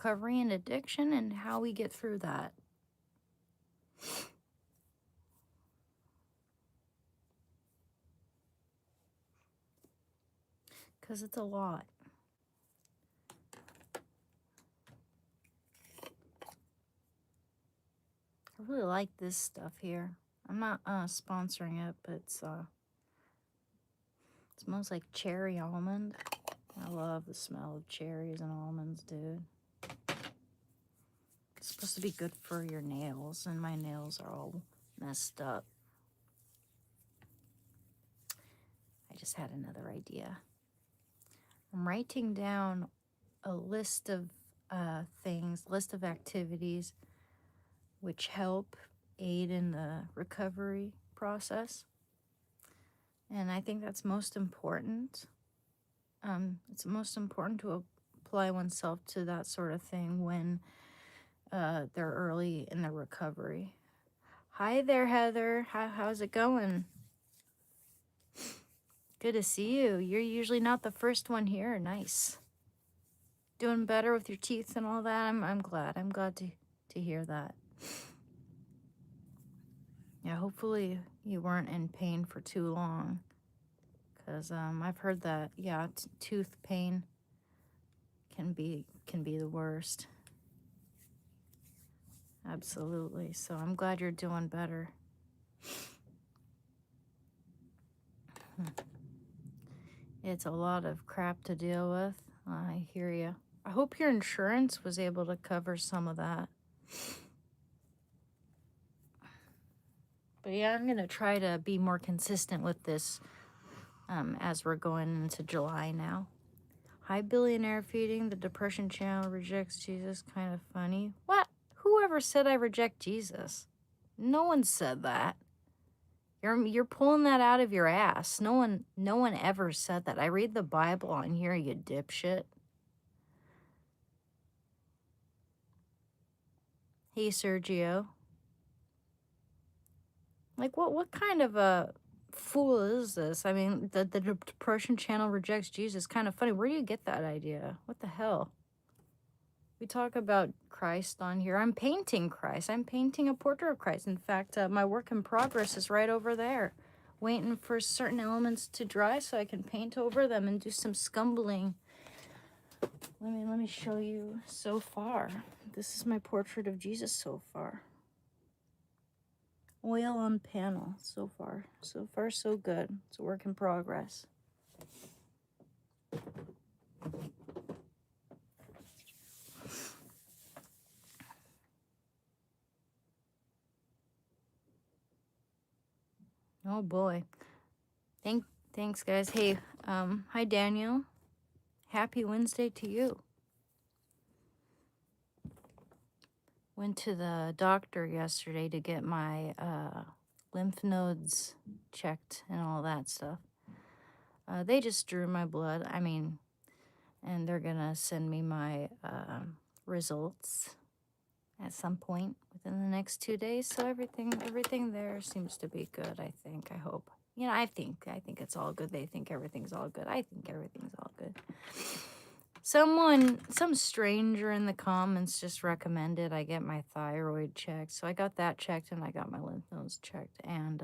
recovery and addiction and how we get through that. Because it's a lot. I really like this stuff here. I'm not sponsoring it, but it smells like cherry almond. I love the smell of cherries and almonds, dude. It's supposed to be good for your nails, and my nails are all messed up. I just had another idea. I'm writing down a list of list of activities which help aid in the recovery process. And I think that's most important. It's most important to apply oneself to that sort of thing when they're early in the recovery. Hi there, Heather. How's it going? Good to see you. You're usually not the first one here. Nice. Doing better with your teeth and all that. I'm glad. I'm glad to hear that. Yeah, hopefully you weren't in pain for too long. Because I've heard that, yeah, tooth pain can be the worst. Absolutely. So I'm glad you're doing better. It's a lot of crap to deal with. I hear you. I hope your insurance was able to cover some of that. But yeah, I'm going to try to be more consistent with this as we're going into July now. Hi, Billionaire Feeding. The Depression Channel rejects Jesus. Kind of funny. What? Whoever said I reject Jesus? No one said that. You're pulling that out of your ass. No one ever said that. I read the Bible on here, you dipshit. Hey, Sergio. Like, what kind of a fool is this? I mean, the Depression Channel rejects Jesus. Kind of funny. Where do you get that idea? What the hell? We talk about Christ on here. I'm painting Christ. I'm painting a portrait of Christ. In fact, my work in progress is right over there, waiting for certain elements to dry so I can paint over them and do some scumbling. Let me show you so far. This is my portrait of Jesus so far. Oil on panel so far. So far, so good. It's a work in progress. Oh boy. Thanks guys. Hey, hi Daniel. Happy Wednesday to you. Went to the doctor yesterday to get my lymph nodes checked and all that stuff. They just drew my blood. I mean, and they're gonna send me my results at some point within the next 2 days. So everything there seems to be good. I think. I hope. You know, I think it's all good. They think everything's all good. I think everything's all good. Some stranger in the comments just recommended I get my thyroid checked. So I got that checked and I got my lymph nodes checked. And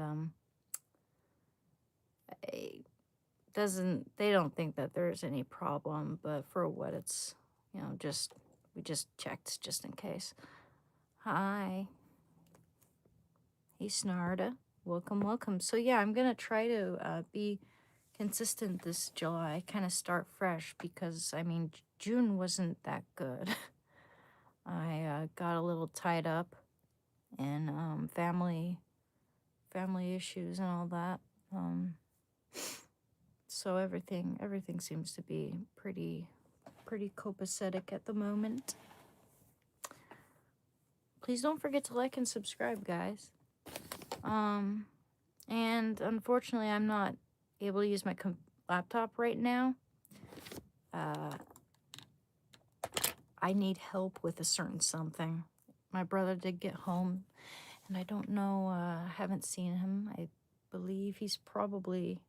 they don't think that there's any problem, but for what it's, you know, we just checked just in case. Hi. Hey, Snarda. Welcome. So yeah, I'm going to try to be consistent this July, kind of start fresh because, I mean, June wasn't that good. I got a little tied up in family issues and all that. So everything seems to be pretty copacetic at the moment. Please don't forget to like and subscribe, guys. And unfortunately, I'm not able to use my laptop right now. I need help with a certain something. My brother did get home, and I don't know. I haven't seen him. I believe he's probably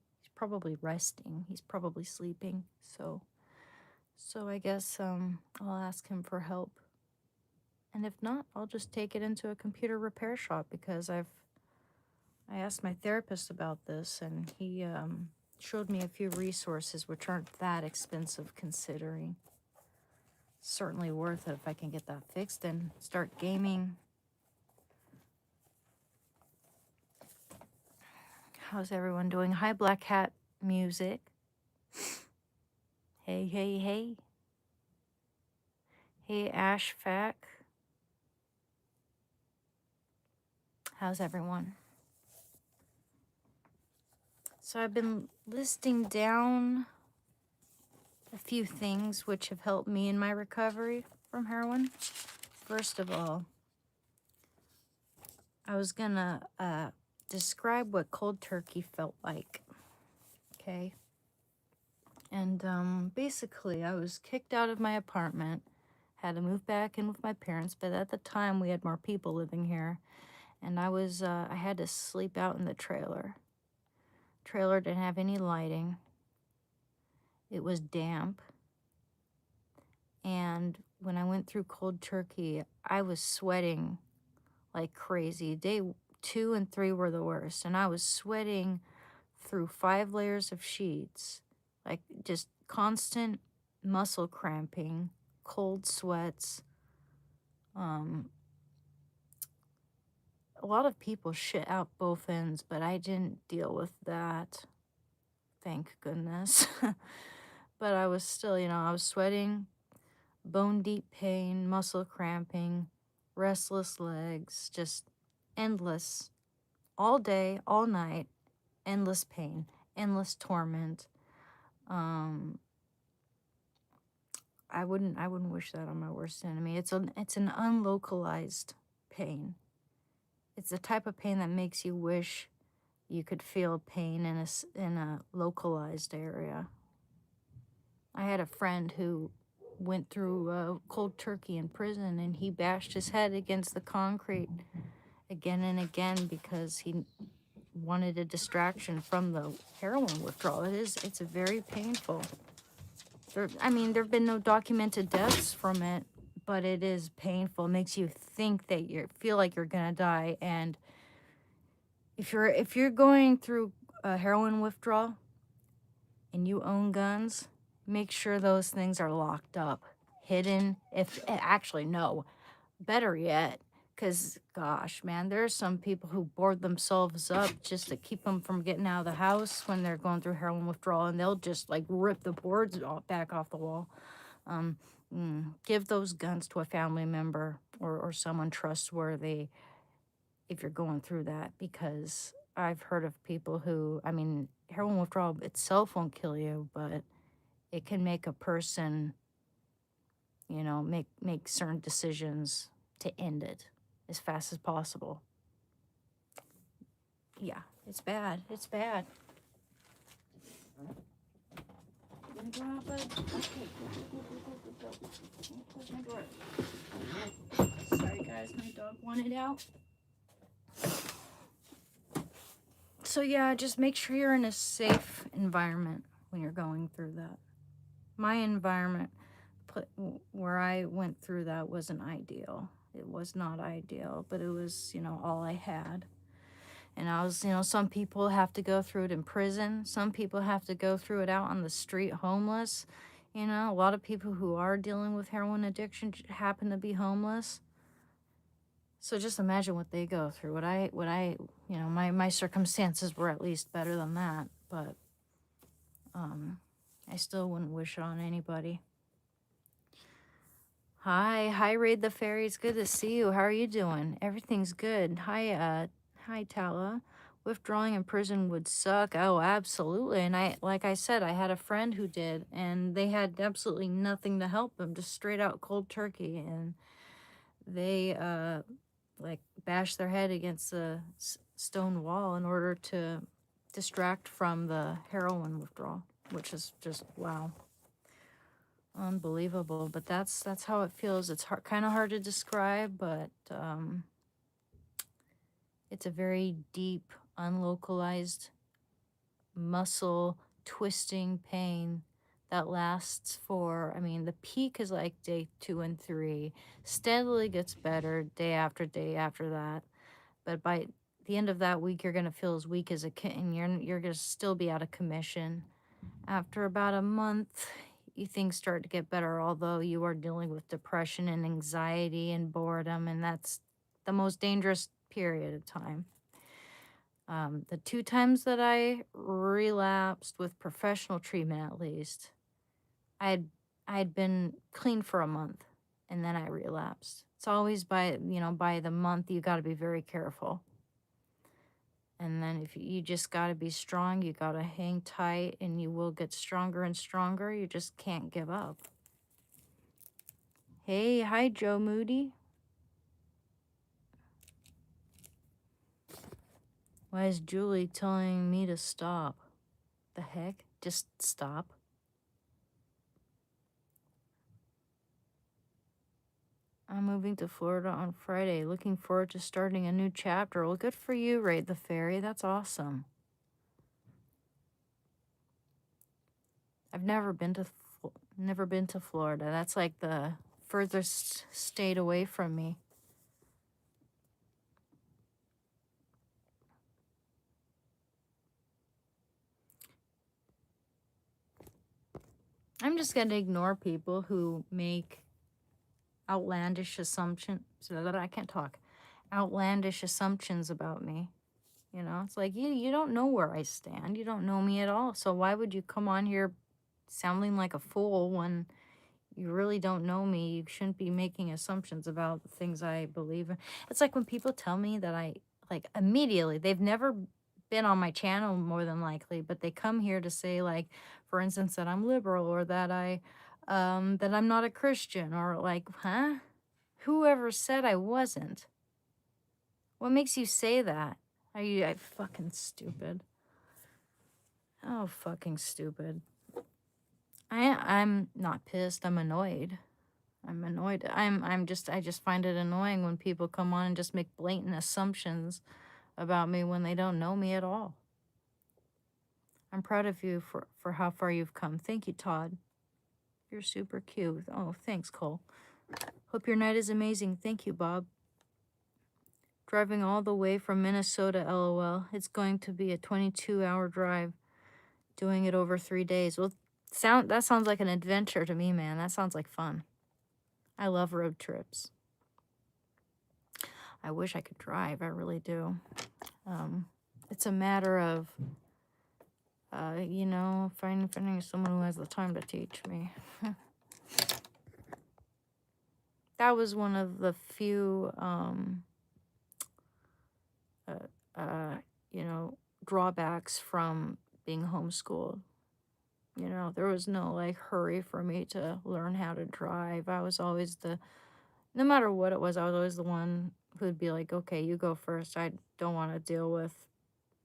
resting. He's probably sleeping. So So I guess I'll ask him for help. And if not, I'll just take it into a computer repair shop because I asked my therapist about this and he showed me a few resources which aren't that expensive considering. Certainly worth it if I can get that fixed and start gaming. How's everyone doing? Hi, Black Hat Music. Hey, hey, hey. Hey, Ashfac. How's everyone? So I've been listing down a few things which have helped me in my recovery from heroin. First of all, I was gonna describe what cold turkey felt like, okay? And basically, I was kicked out of my apartment, had to move back in with my parents, but at the time we had more people living here, and I had to sleep out in the trailer. Trailer didn't have any lighting. It was damp. And when I went through cold turkey, I was sweating like crazy. Day 2 and 3 were the worst. And I was sweating through 5 layers of sheets, like just constant muscle cramping, cold sweats. A lot of people shit out both ends, but I didn't deal with that. Thank goodness. But I was still, I was sweating, bone deep pain, muscle cramping, restless legs, just endless, all day, all night, endless pain, endless torment. I wouldn't wish that on my worst enemy. It's an unlocalized pain. It's the type of pain that makes you wish you could feel pain in a localized area. I had a friend who went through cold turkey in prison, and he bashed his head against the concrete again and again because he wanted a distraction from the heroin withdrawal. It's very painful. There have been no documented deaths from it, but it is painful. It makes you think that you feel like you're gonna die. And if you're going through a heroin withdrawal and you own guns, make sure those things are locked up, hidden. If actually no, better yet, because gosh, man, there's some people who board themselves up just to keep them from getting out of the house when they're going through heroin withdrawal, and they'll just like rip the boards back off the wall. Give those guns to a family member or someone trustworthy if you're going through that, because I've heard of people who, heroin withdrawal itself won't kill you, but it can make a person, make certain decisions to end it as fast as possible. Yeah, it's bad. It's bad. You gonna go out, bud? Okay, go. Close my door. Sorry, guys, my dog wanted out. So yeah, just make sure you're in a safe environment when you're going through that. My environment where I went through that wasn't ideal. It was not ideal, but it was, all I had. And I was, some people have to go through it in prison. Some people have to go through it out on the street homeless. A lot of people who are dealing with heroin addiction happen to be homeless. So just imagine what they go through. My circumstances were at least better than that, but I still wouldn't wish it on anybody. Hi, Raid the Fairies. Good to see you. How are you doing? Everything's good. Hi, Tala. Withdrawing in prison would suck. Oh, absolutely. And like I said, I had a friend who did, and they had absolutely nothing to help them, just straight out cold turkey. And they, bashed their head against the stone wall in order to distract from the heroin withdrawal, which is just, wow. Unbelievable. But that's how it feels. It's kind of hard to describe, but it's a very deep, unlocalized muscle twisting pain that lasts for, I mean, the peak is like day 2 and 3, steadily gets better day after that. But by the end of that week, you're going to feel as weak as a kitten. You're going to still be out of commission. After about a month, things start to get better, although you are dealing with depression and anxiety and boredom, and that's the most dangerous period of time. The 2 times that I relapsed with professional treatment, at least, I had I had been clean for a month, and then I relapsed. It's always by the month you got to be very careful. And then if you just got to be strong, you got to hang tight, and you will get stronger and stronger. You just can't give up. Hey, hi, Joe Moody. Why is Julie telling me to stop? The heck? Just stop. I'm moving to Florida on Friday. Looking forward to starting a new chapter. Well, good for you, Raid the Fairy. That's awesome. I've never been to Florida. That's like the furthest state away from me. I'm just going to ignore people who make outlandish assumptions. I can't talk. Outlandish assumptions about me. You know, it's like you don't know where I stand. You don't know me at all. So why would you come on here sounding like a fool when you really don't know me? You shouldn't be making assumptions about the things I believe in. It's like when people tell me that I, like, immediately, they've never been on my channel more than likely, but they come here to say, like, for instance, that I'm liberal, or that that I'm not a Christian, or like, huh? Whoever said I wasn't? What makes you say that? Are you fucking stupid? Oh, fucking stupid. I'm not pissed. I'm annoyed. I'm annoyed. I just find it annoying when people come on and just make blatant assumptions about me when they don't know me at all. I'm proud of you for how far you've come. Thank you, Todd. You're super cute. Oh, thanks, Cole. Hope your night is amazing. Thank you, Bob. Driving all the way from Minnesota, LOL. It's going to be a 22-hour drive. Doing it over 3 days. Well, that sounds like an adventure to me, man. That sounds like fun. I love road trips. I wish I could drive. I really do. It's a matter of, finding someone who has the time to teach me. That was one of the few, drawbacks from being homeschooled. You know, there was no like hurry for me to learn how to drive. I was always no matter what it was, I was always the one who'd be like, okay, you go first. I don't want to deal with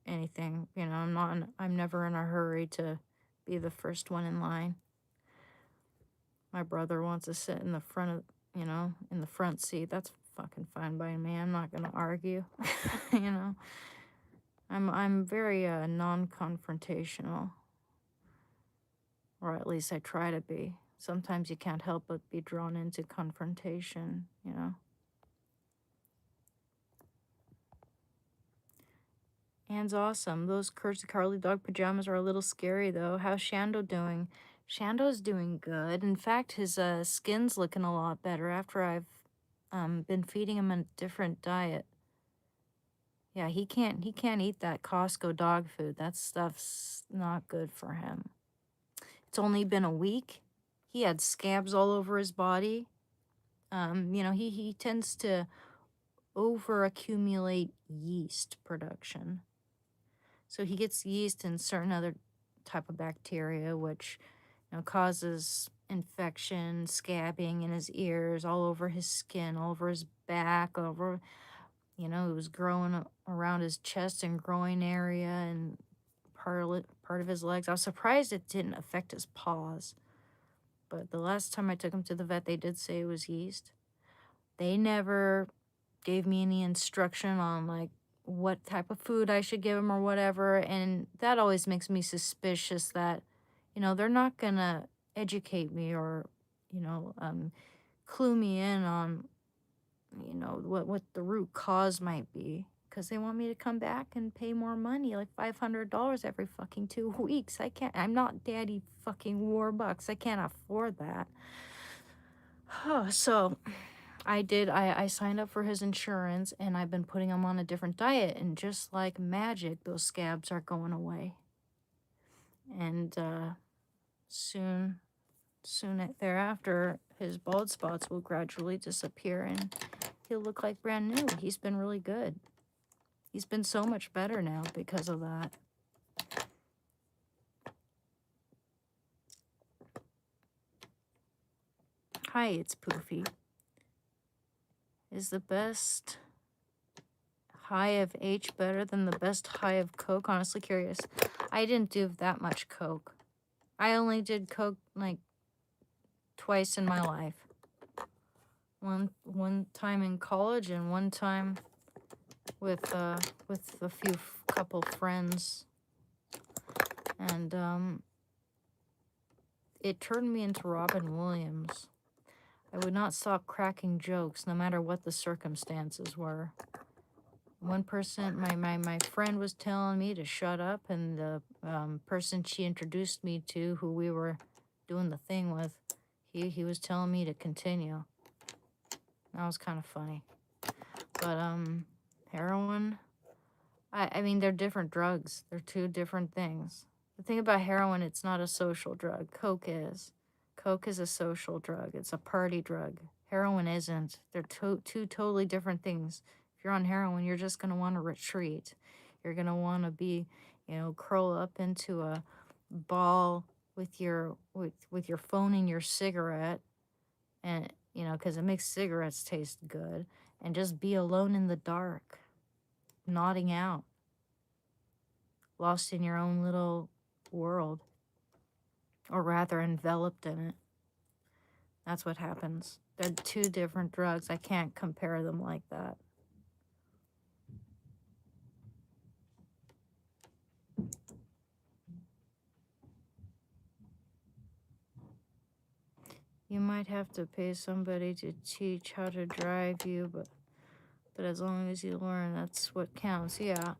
anything. You know, I'm never in a hurry to be the first one in line. My brother wants to sit in the in the front seat. That's fucking fine by me. I'm not going to argue. you know, I'm very non-confrontational, or at least I try to be. Sometimes you can't help but be drawn into confrontation, you know. Anne's awesome. Those Curse Carly dog pajamas are a little scary, though. How's Shando doing? Shando's doing good. In fact, his skin's looking a lot better after I've been feeding him a different diet. Yeah, he can't eat that Costco dog food. That stuff's not good for him. It's only been a week. He had scabs all over his body. He tends to over accumulate yeast production. So he gets yeast and certain other type of bacteria, which causes infection, scabbing in his ears, all over his skin, all over his back, it was growing around his chest and groin area and part of his legs. I was surprised it didn't affect his paws. But the last time I took him to the vet, they did say it was yeast. They never gave me any instruction on like what type of food I should give him or whatever. And that always makes me suspicious that, they're not gonna educate me or, clue me in on, what the root cause might be. Because they want me to come back and pay more money, like $500 every fucking 2 weeks. I'm not daddy fucking Warbucks. I can't afford that. So I signed up for his insurance and I've been putting him on a different diet. And just like magic, those scabs are going away. And soon thereafter, his bald spots will gradually disappear and he'll look like brand new. He's been really good. He's been so much better now because of that. Hi, it's Poofy. Is the best high of H better than the best high of Coke? Honestly curious. I didn't do that much Coke. I only did Coke like twice in my life. One time in college and one time with a couple friends. And it turned me into Robin Williams. I would not stop cracking jokes no matter what the circumstances were. One person, my friend was telling me to shut up, and the person she introduced me to, who we were doing the thing with, he was telling me to continue. That was kind of funny. But heroin, I mean, they're different drugs. They're two different things. The thing about heroin, it's not a social drug. Coke is. Coke is a social drug. It's a party drug. Heroin isn't. They're two totally different things. If you're on heroin, you're just going to want to retreat. You're going to want to be, curl up into a ball with your phone and your cigarette, and because it makes cigarettes taste good, and just be alone in the dark, nodding out, lost in your own little world, or rather enveloped in it. That's what happens. They're two different drugs. I can't compare them like that. You might have to pay somebody to teach how to drive you, but as long as you learn, that's what counts. Yeah,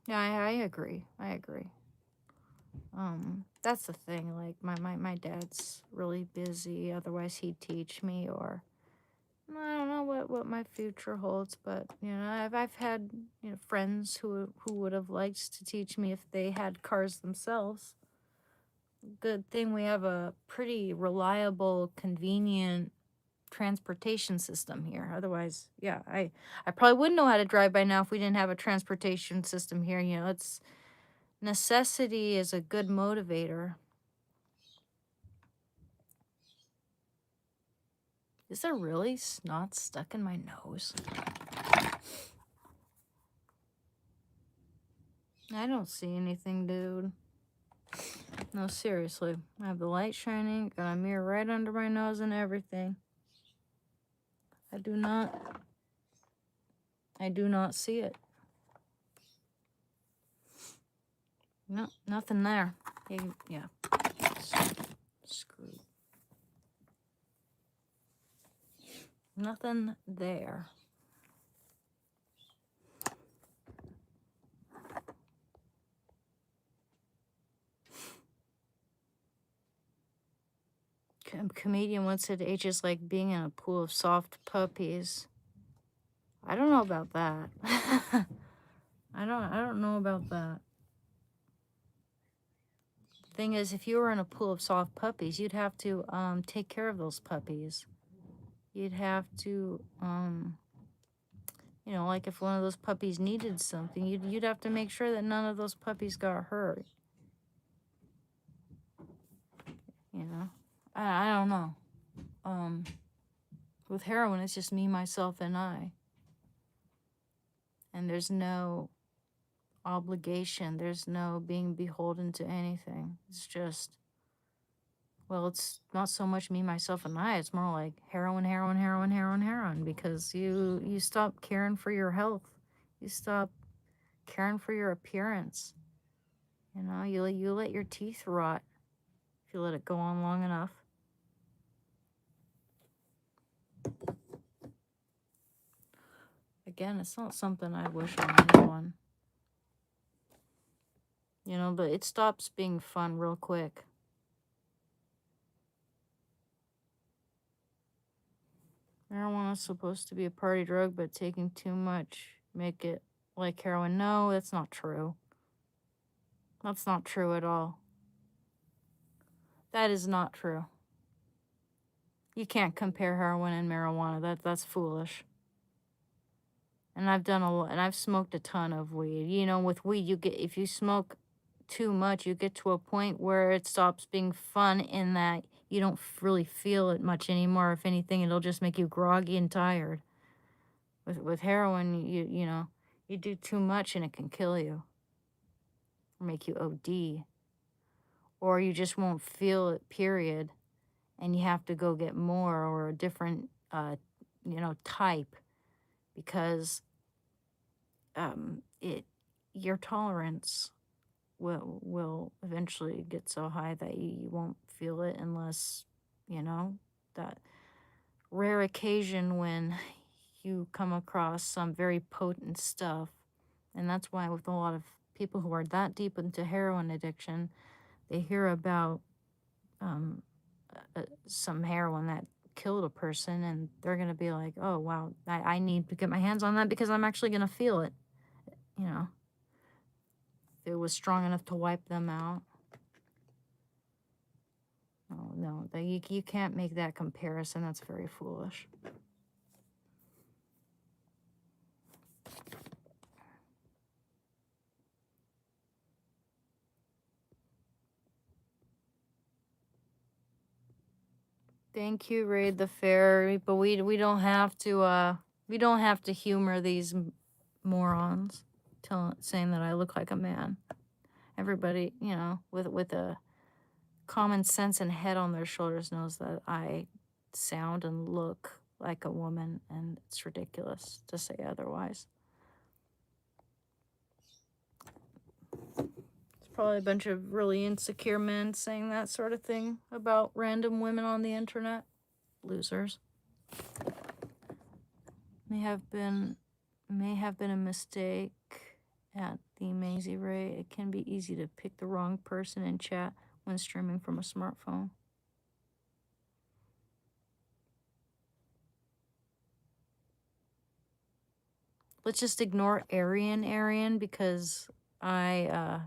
I agree. That's the thing. Like my dad's really busy. Otherwise, he'd teach me, or I don't know what my future holds. But I've had friends who would have liked to teach me if they had cars themselves. Good thing we have a pretty reliable, convenient transportation system here. Otherwise, yeah, I probably wouldn't know how to drive by now if we didn't have a transportation system here. It's necessity is a good motivator. Is there really snot stuck in my nose? I don't see anything, dude. No, seriously. I have the light shining, got a mirror right under my nose and everything. I do not see it. No, nothing there. Yeah. Screw. Nothing there. Comedian once said age is like being in a pool of soft puppies. I don't know about that. I don't know about that. Thing is, if you were in a pool of soft puppies, you'd have to take care of those puppies. You'd have to like if one of those puppies needed something, you'd have to make sure that none of those puppies got hurt. I don't know. With heroin, it's just me, myself, and I. And there's no obligation. There's no being beholden to anything. It's just, well, it's not so much me, myself, and I. It's more like heroin, because you stop caring for your health. You stop caring for your appearance. You let your teeth rot. if you let it go on long enough. Again, it's not something I wish on anyone. You know, but it stops being fun real quick. Marijuana is supposed to be a party drug, but taking too much make it like heroin. No, that's not true. That's not true at all. That is not true. You can't compare heroin and marijuana. That's foolish. And I've smoked a ton of weed. You know, with weed, if you smoke too much, you get to a point where it stops being fun in that you don't really feel it much anymore. If anything, it'll just make you groggy and tired. With heroin, you know, you do too much and it can kill you or make you OD. Or you just won't feel it, period. And you have to go get more or a different, you know, type because your tolerance will eventually get so high that you won't feel it unless, you know, that rare occasion when you come across some very potent stuff. And that's why with a lot of people who are that deep into heroin addiction, they hear about some heroin that killed a person and they're going to be like, oh, wow, I need to get my hands on that because I'm actually going to feel it, you know. If it was strong enough to wipe them out. Oh, no, you can't make that comparison. That's very foolish. Thank you, Raid the Fairy, but we don't have to humor these morons saying that I look like a man. Everybody, you know, with a common sense and head on their shoulders knows that I sound and look like a woman, and it's ridiculous to say otherwise. It's probably a bunch of really insecure men saying that sort of thing about random women on the internet. Losers. May have been a mistake at the Maisie Ray. It can be easy to pick the wrong person in chat when streaming from a smartphone. Let's just ignore Arian because I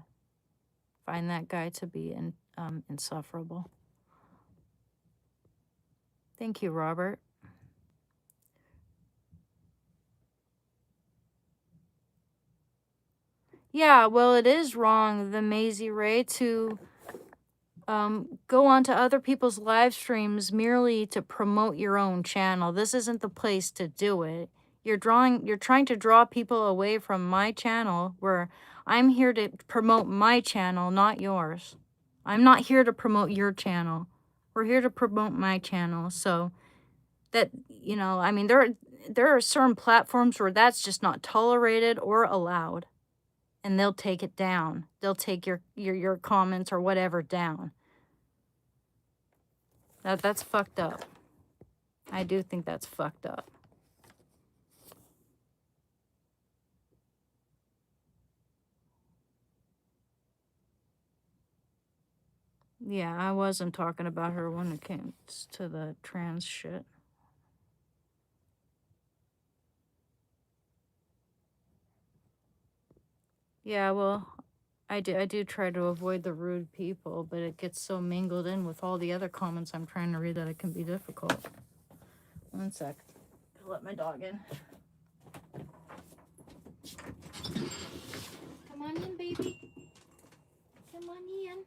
find that guy to be insufferable. Thank you, Robert. Yeah, well, it is wrong, the Maisie Ray, to go onto other people's live streams merely to promote your own channel. This isn't the place to do it. You're trying to draw people away from my channel, where I'm here to promote my channel, not yours. I'm not here to promote your channel. We're here to promote my channel. So that, you know, I mean, there are certain platforms where that's just not tolerated or allowed. And they'll take it down. They'll take your comments or whatever down. That's fucked up. I do think that's fucked up. Yeah, I wasn't talking about her when it came to the trans shit. Yeah, well, I do try to avoid the rude people, but it gets so mingled in with all the other comments I'm trying to read that it can be difficult. One sec. I'll let my dog in. Come on in, baby. Come on in.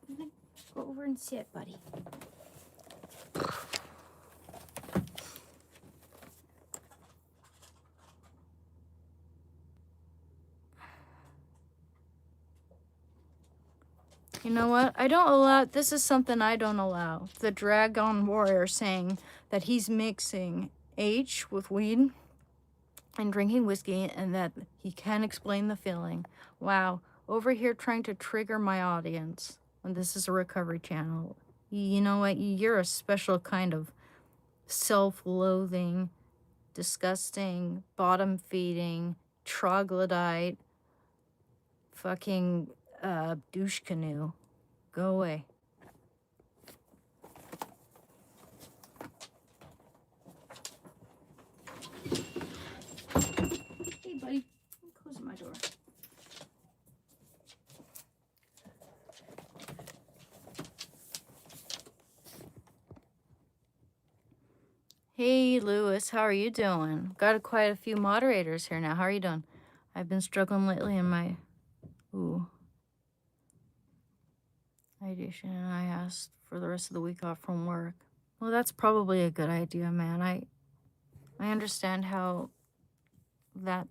I'm gonna go over and sit, buddy. You know what? I don't allow, this is something I don't allow. The Dragon Warrior saying that he's mixing H with weed and drinking whiskey and that he can't explain the feeling. Wow, over here trying to trigger my audience. And this is a recovery channel. You know what? You're a special kind of self-loathing, disgusting, bottom-feeding, troglodyte, fucking douche canoe. Go away. Hey, buddy. I'm closing my door. Hey, Lewis. How are you doing? Got quite a few moderators here now. How are you doing? I've been struggling lately in my... Ooh. Ideation, and I asked for the rest of the week off from work. Well, that's probably a good idea, man. I understand how that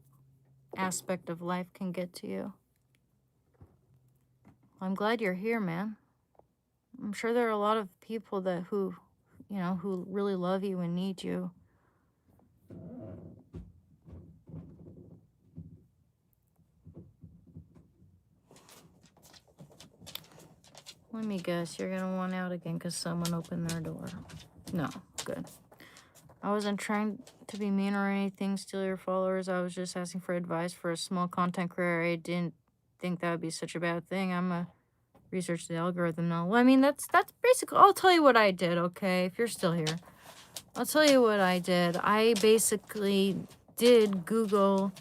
aspect of life can get to you. I'm glad you're here, man. I'm sure there are a lot of people who really love you and need you. Let me guess, you're gonna want out again because someone opened their door. No, good. I wasn't trying to be mean or anything, steal your followers. I was just asking for advice for a small content career. I didn't think that would be such a bad thing. I'm a research the algorithm now. Well, I mean, that's basically, I'll tell you what I did, okay? If you're still here. I'll tell you what I did. I basically did Google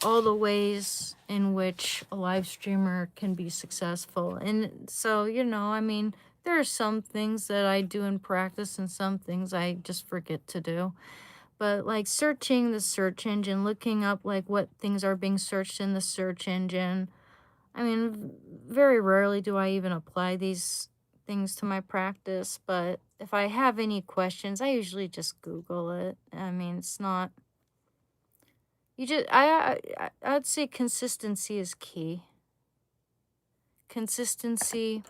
all the ways in which a live streamer can be successful. And so, I mean, there are some things that I do in practice and some things I just forget to do. But like searching the search engine, looking up like what things are being searched in the search engine. I mean, very rarely do I even apply these things to my practice, but if I have any questions, I usually just Google it. I mean, it's not... I'd say consistency is key. Consistency,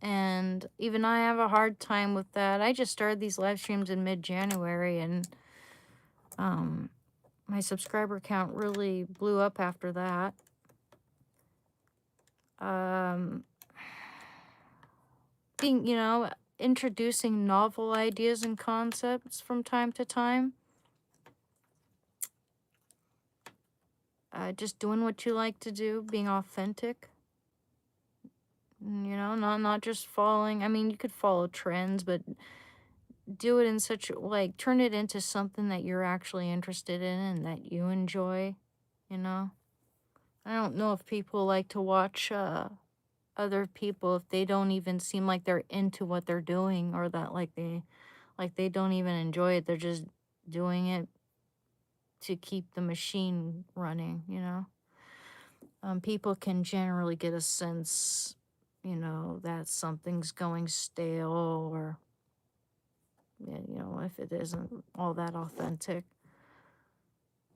and even I have a hard time with that. I just started these live streams in mid-January, and my subscriber count really blew up after that. Introducing novel ideas and concepts from time to time. Just doing what you like to do, being authentic. Not just following. I mean, you could follow trends, but do it in such turn it into something that you're actually interested in and that you enjoy. I don't know if people like to watch other people if they don't even seem like they're into what they're doing, or that they don't even enjoy it. They're just doing it to keep the machine running. People can generally get a sense, that something's going stale, or if it isn't all that authentic.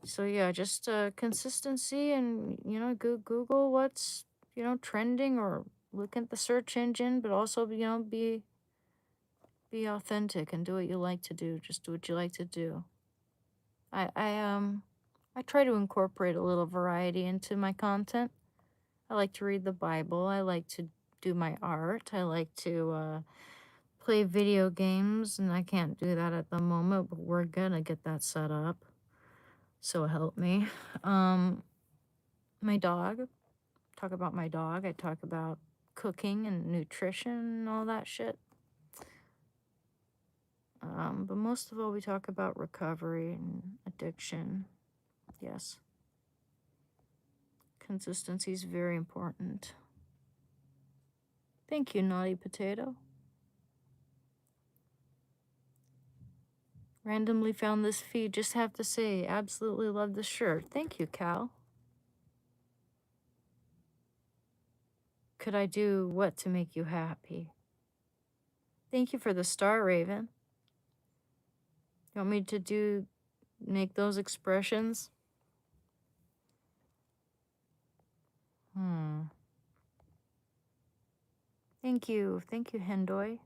So yeah, just consistency, and Google what's trending, or look at the search engine, but also be authentic and do what you like to do. Just do what you like to do. I try to incorporate a little variety into my content. I like to read the Bible. I like to do my art. I like to play video games, and I can't do that at the moment, but we're gonna get that set up. So help me. My dog. Talk about my dog. I talk about cooking and nutrition and all that shit. But most of all, we talk about recovery and addiction. Yes. Consistency is very important. Thank you, Naughty Potato. Randomly found this feed. Just have to say, absolutely love the shirt. Thank you, Cal. Could I do what to make you happy? Thank you for the star, Raven. You want me to make those expressions? Thank you, Hendoy.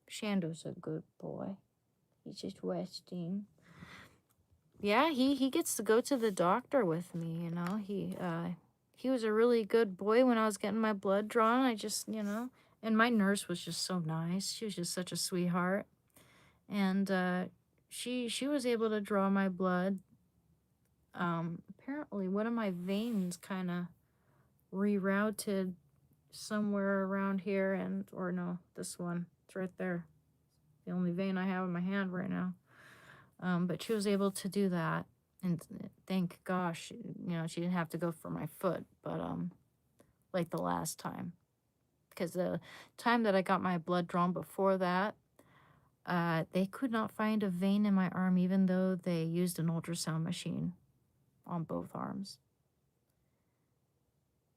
Shando's a good boy. He's just resting. Yeah, he gets to go to the doctor with me, he was a really good boy when I was getting my blood drawn. I just, and my nurse was just so nice. She was just such a sweetheart. And she was able to draw my blood. Apparently one of my veins kind of rerouted somewhere around here, and or no, this one. It's right there. The only vein I have in my hand right now. But she was able to do that, and thank gosh, she didn't have to go for my foot, but like the last time, because the time that I got my blood drawn before that, they could not find a vein in my arm, even though they used an ultrasound machine on both arms.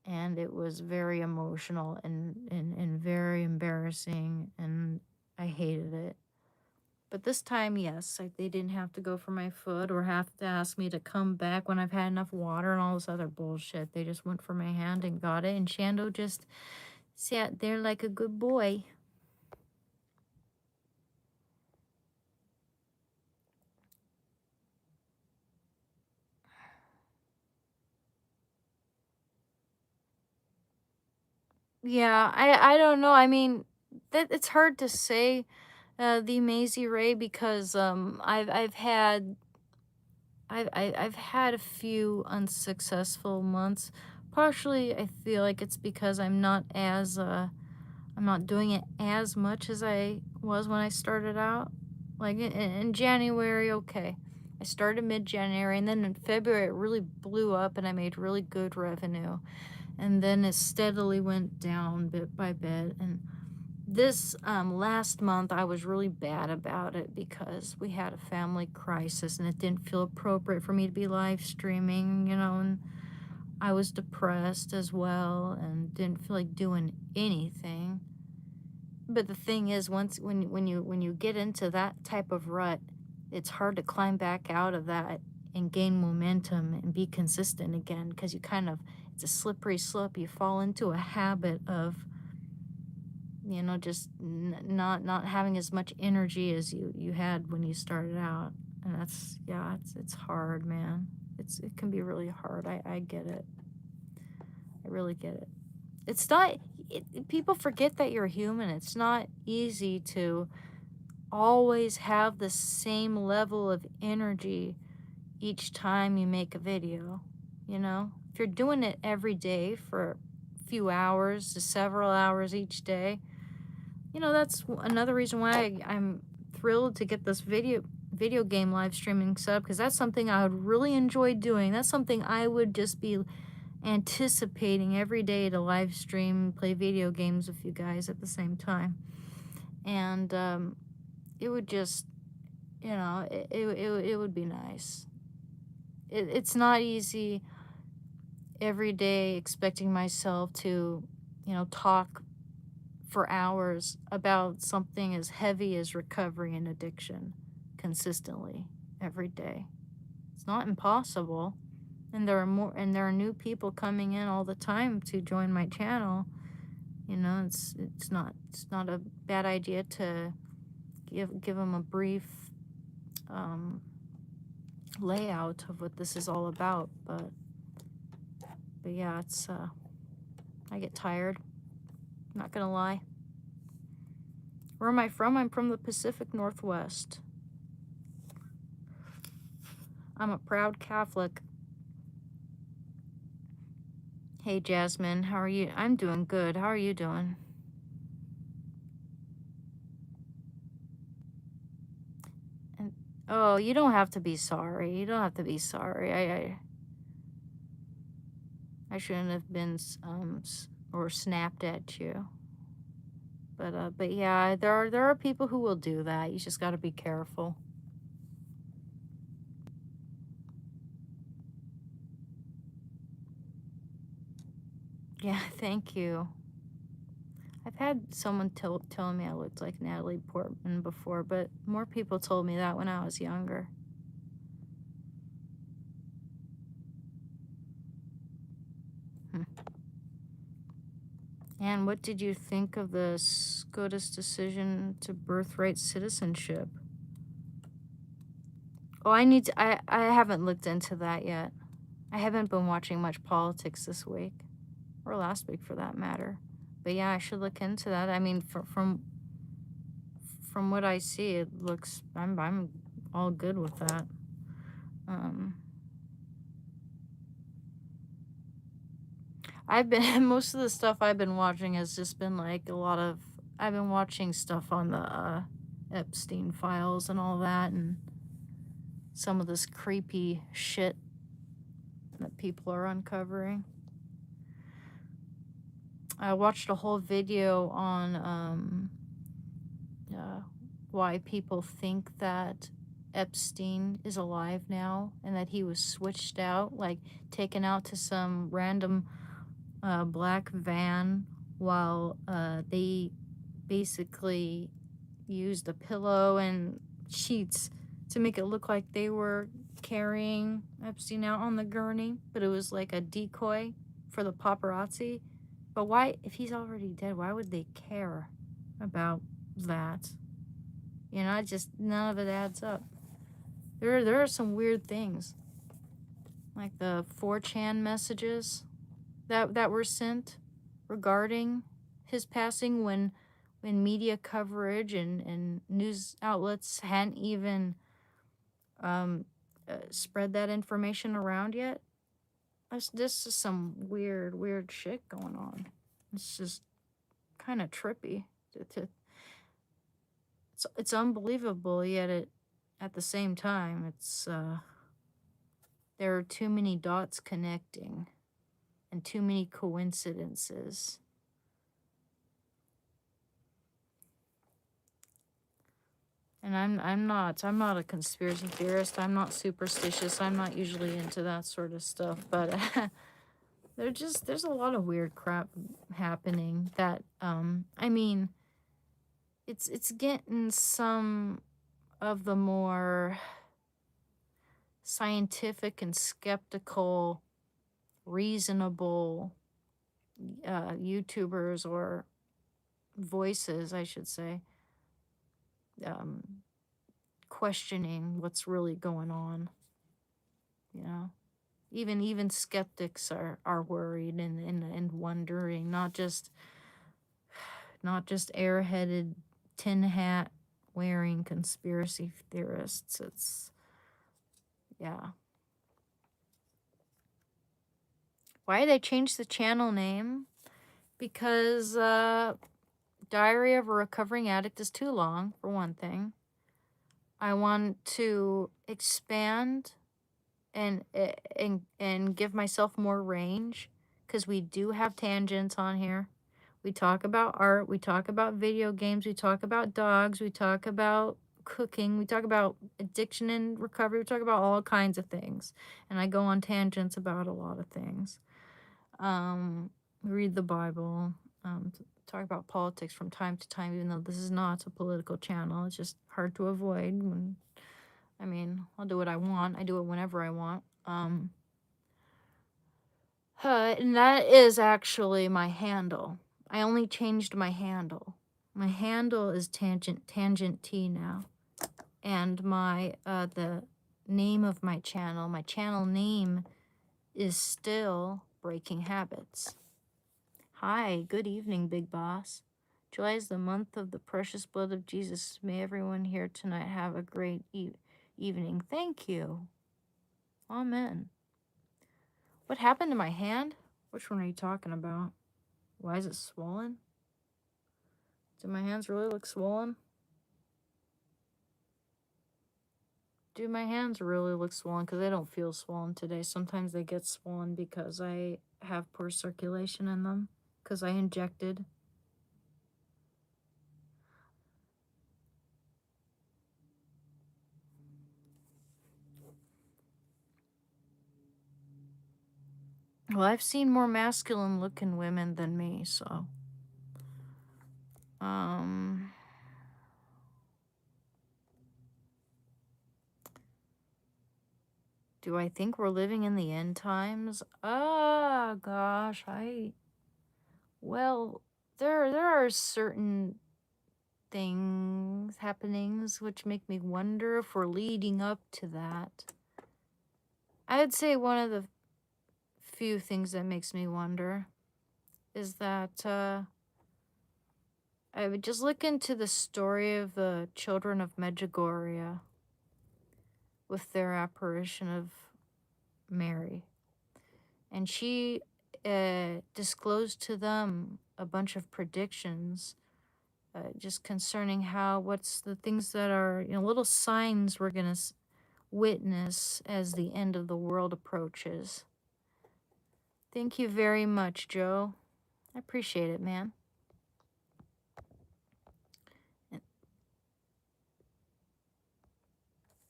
And it was very emotional and very embarrassing, and I hated it. But this time, yes, they didn't have to go for my foot or have to ask me to come back when I've had enough water and all this other bullshit. They just went for my hand and got it, and Shando just sat there like a good boy. Yeah, I don't know. I mean, it's hard to say the Maisie Ray, because I've had a few unsuccessful months. Partially, I feel like it's because I'm not doing it as much as I was when I started out. Like in January, okay, I started mid-January, and then in February it really blew up, and I made really good revenue, and then it steadily went down bit by bit. And this last month I was really bad about it because we had a family crisis, and it didn't feel appropriate for me to be live streaming, and I was depressed as well and didn't feel like doing anything. But the thing is, when you get into that type of rut, it's hard to climb back out of that and gain momentum and be consistent again, because it's a slippery slope. You fall into a habit of just not having as much energy as you had when you started out. And it's hard, man. It can be really hard. I get it. I really get it. It's not, people forget that you're human. It's not easy to always have the same level of energy each time you make a video. If you're doing it every day for a few hours to several hours each day, that's another reason why I'm thrilled to get this video game live streaming sub, because that's something I would really enjoy doing. That's something I would just be anticipating every day, to live stream, play video games with you guys at the same time. And it would just, it would be nice. It's not easy every day expecting myself to, talk for hours about something as heavy as recovery and addiction consistently every day. It's not impossible. And there are new people coming in all the time to join my channel. It's not a bad idea to give them a brief layout of what this is all about. But yeah, it's I get tired. I'm not gonna lie. Where am I from? I'm from the Pacific Northwest. I'm a proud Catholic. Hey, Jasmine, how are you? I'm doing good. How are you doing? And oh, you don't have to be sorry. You don't have to be sorry. I shouldn't have been or snapped at you. But yeah, there are people who will do that. You just got to be careful. Yeah, thank you. I've had someone tell me I looked like Natalie Portman before, but more people told me that when I was younger. And what did you think of the SCOTUS decision to birthright citizenship? Oh, I haven't looked into that yet. I haven't been watching much politics this week, or last week for that matter. But yeah, I should look into that. I mean, from what I see, it looks I'm all good with that. Um, I've been most of the stuff I've been watching has just been like a lot of I've been watching stuff on the Epstein files and all that, and some of this creepy shit that people are uncovering. I watched a whole video on why people think that Epstein is alive now and that he was switched out, like taken out to some random black van while they basically used a pillow and sheets to make it look like they were carrying Epstein out on the gurney, but it was like a decoy for the paparazzi. But why, if he's already dead, why would they care about that? You know, none of it adds up. There are some weird things, like the 4chan messages that were sent regarding his passing when media coverage and news outlets hadn't even spread that information around yet. This is some weird shit going on. It's just kind of trippy. It's unbelievable, yet at the same time, it's there are too many dots connecting and too many coincidences. And I'm not a conspiracy theorist. I'm not superstitious. I'm not usually into that sort of stuff, but there's a lot of weird crap happening that I mean, it's getting some of the more scientific and skeptical, reasonable YouTubers or voices, I should say, questioning what's really going on. You know, even skeptics are worried and wondering, not just airheaded tin hat wearing conspiracy theorists. It's yeah. Why they changed the channel name? Because Diary of a Recovering Addict is too long, for one thing. I want to expand and give myself more range, because we do have tangents on here. We talk about art, we talk about video games, we talk about dogs, we talk about cooking, we talk about addiction and recovery, we talk about all kinds of things. And I go on tangents about a lot of things. Read the Bible, talk about politics from time to time, even though this is not a political channel. It's just hard to avoid. I mean, I'll do what I want. I do it whenever I want. And that is actually my handle. I only changed my handle. My handle is Tangent T now. And my the name of my channel name is still Breaking Habits. Hi, good evening, Big Boss. July is the month of the precious blood of Jesus. May everyone here tonight have a great evening. Thank you. Amen. What happened to my hand? Which one are you talking about? Why is it swollen? Do my hands really look swollen? Do my hands really look swollen? Because they don't feel swollen today. Sometimes they get swollen because I have poor circulation in them. Because I injected. Well, I've seen more masculine looking women than me, so. Do I think we're living in the end times? Ah, gosh, well, there are certain things, happenings, which make me wonder if we're leading up to that. I would say one of the few things that makes me wonder is that I would just look into the story of the children of Medjugorje with their apparition of Mary. And she disclosed to them a bunch of predictions just concerning what's the things that are, little signs we're going to witness as the end of the world approaches. Thank you very much, Joe. I appreciate it, man.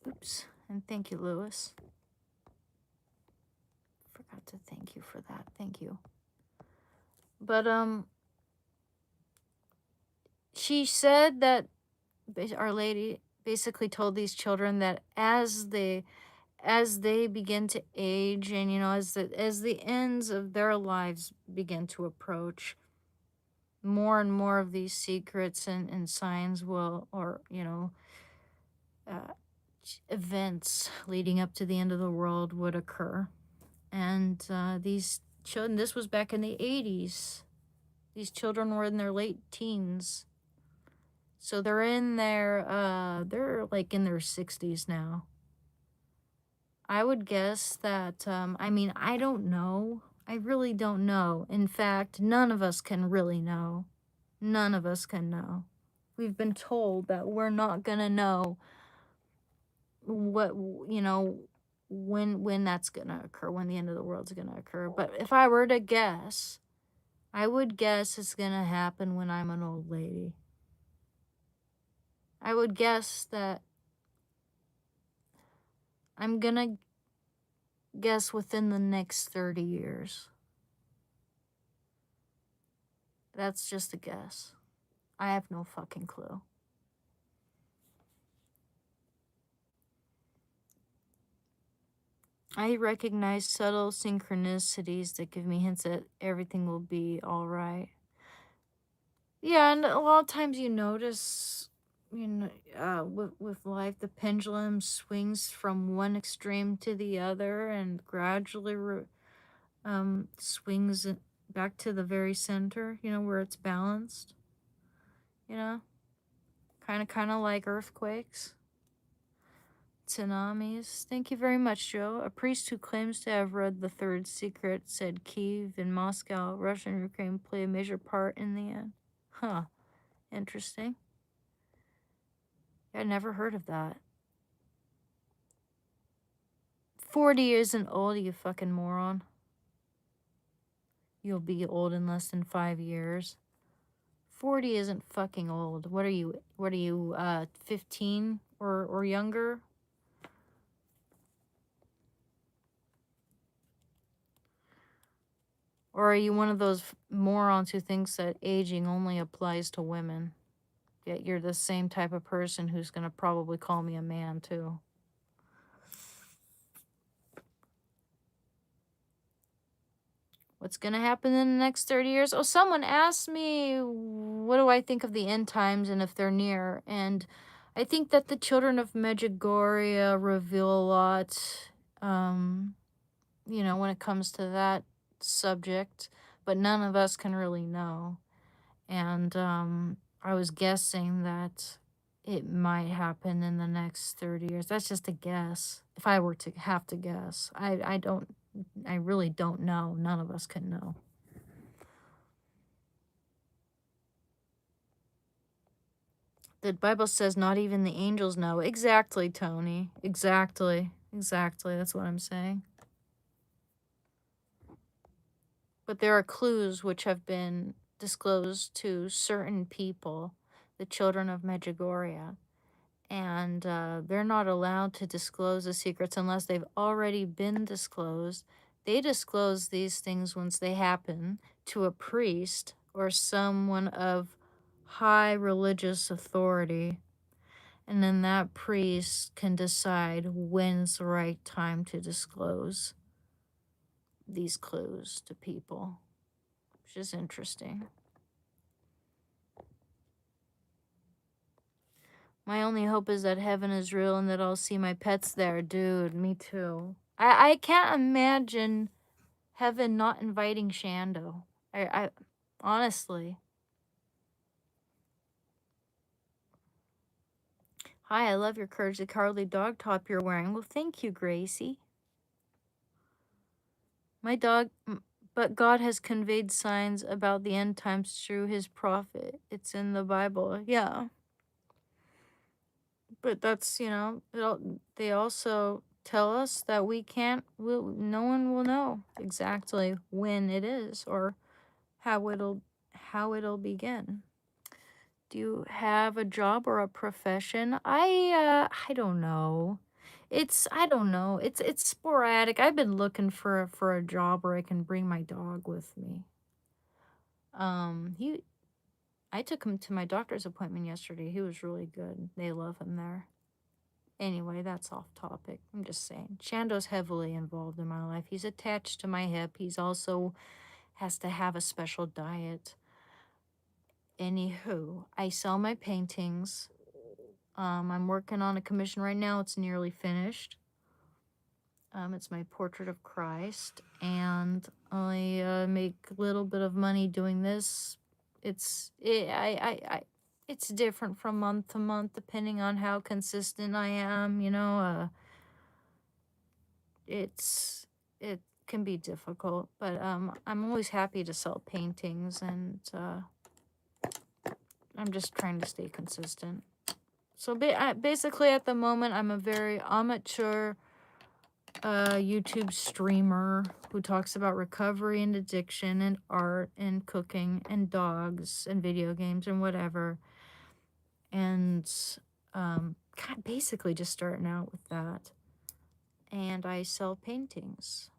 Oops. And thank you, Lewis. Forgot to thank you for that. Thank you. But she said that Our Lady basically told these children that as they begin to age, and as the ends of their lives begin to approach, more and more of these secrets and signs will, or uh, events leading up to the end of the world would occur. And these children, this was back in the 80s. These children were in their late teens. So they're they're like in their 60s now. I would guess that, I don't know. I really don't know. In fact, none of us can really know. None of us can know. We've been told that we're not gonna know what, when that's gonna occur, when the end of the world's gonna occur. But if I were to guess, I would guess it's gonna happen when I'm an old lady. I would guess that I'm gonna guess within the next 30 years. That's just a guess. I have no fucking clue. I recognize subtle synchronicities that give me hints that everything will be all right. Yeah, and a lot of times you notice, with life, the pendulum swings from one extreme to the other and gradually swings back to the very center, where it's balanced. Kind of like earthquakes, tsunamis. Thank you very much, Joe. A priest who claims to have read the third secret said Kyiv and Moscow, Russia and Ukraine play a major part in the end. Huh. Interesting. I never heard of that. 40 isn't old, you fucking moron. You'll be old in less than 5 years. 40 isn't fucking old. What are you, 15 or younger? Or are you one of those morons who thinks that aging only applies to women? Yet you're the same type of person who's going to probably call me a man, too. What's going to happen in the next 30 years? Oh, someone asked me, what do I think of the end times and if they're near? And I think that the children of Medjugorje reveal a lot, when it comes to that subject, but none of us can really know. And I was guessing that it might happen in the next 30 years. That's just a guess. If I were to have to guess, I really don't know. None of us can know. The Bible says not even the angels know. Exactly, Tony. Exactly. That's what I'm saying. But there are clues which have been disclosed to certain people, the children of Medjugorje. And they're not allowed to disclose the secrets unless they've already been disclosed. They disclose these things once they happen to a priest or someone of high religious authority. And then that priest can decide when's the right time to disclose these clues to people, which is interesting. My only hope is that heaven is real and that I'll see my pets there. Dude, me too. I can't imagine heaven not inviting Shando. I honestly. Hi, I love your Courage the Cowardly Dog top you're wearing. Well, thank you, Gracie. My dog, but God has conveyed signs about the end times through his prophet. It's in the Bible. Yeah. But that's, they also tell us that no one will know exactly when it is or how it'll begin. Do you have a job or a profession? I don't know. I don't know. It's sporadic. I've been looking for a job where I can bring my dog with me. He I took him to my doctor's appointment yesterday. He was really good. They love him there. Anyway, that's off topic. I'm just saying. Shando's heavily involved in my life. He's attached to my hip. He's also has to have a special diet. Anywho, I sell my paintings. I'm working on a commission right now. It's nearly finished. It's my portrait of Christ, and I make a little bit of money doing this. It's different from month to month depending on how consistent I am. It can be difficult, but I'm always happy to sell paintings, and I'm just trying to stay consistent. So basically, at the moment, I'm a very amateur YouTube streamer who talks about recovery and addiction and art and cooking and dogs and video games and whatever. And basically just starting out with that. And I sell paintings.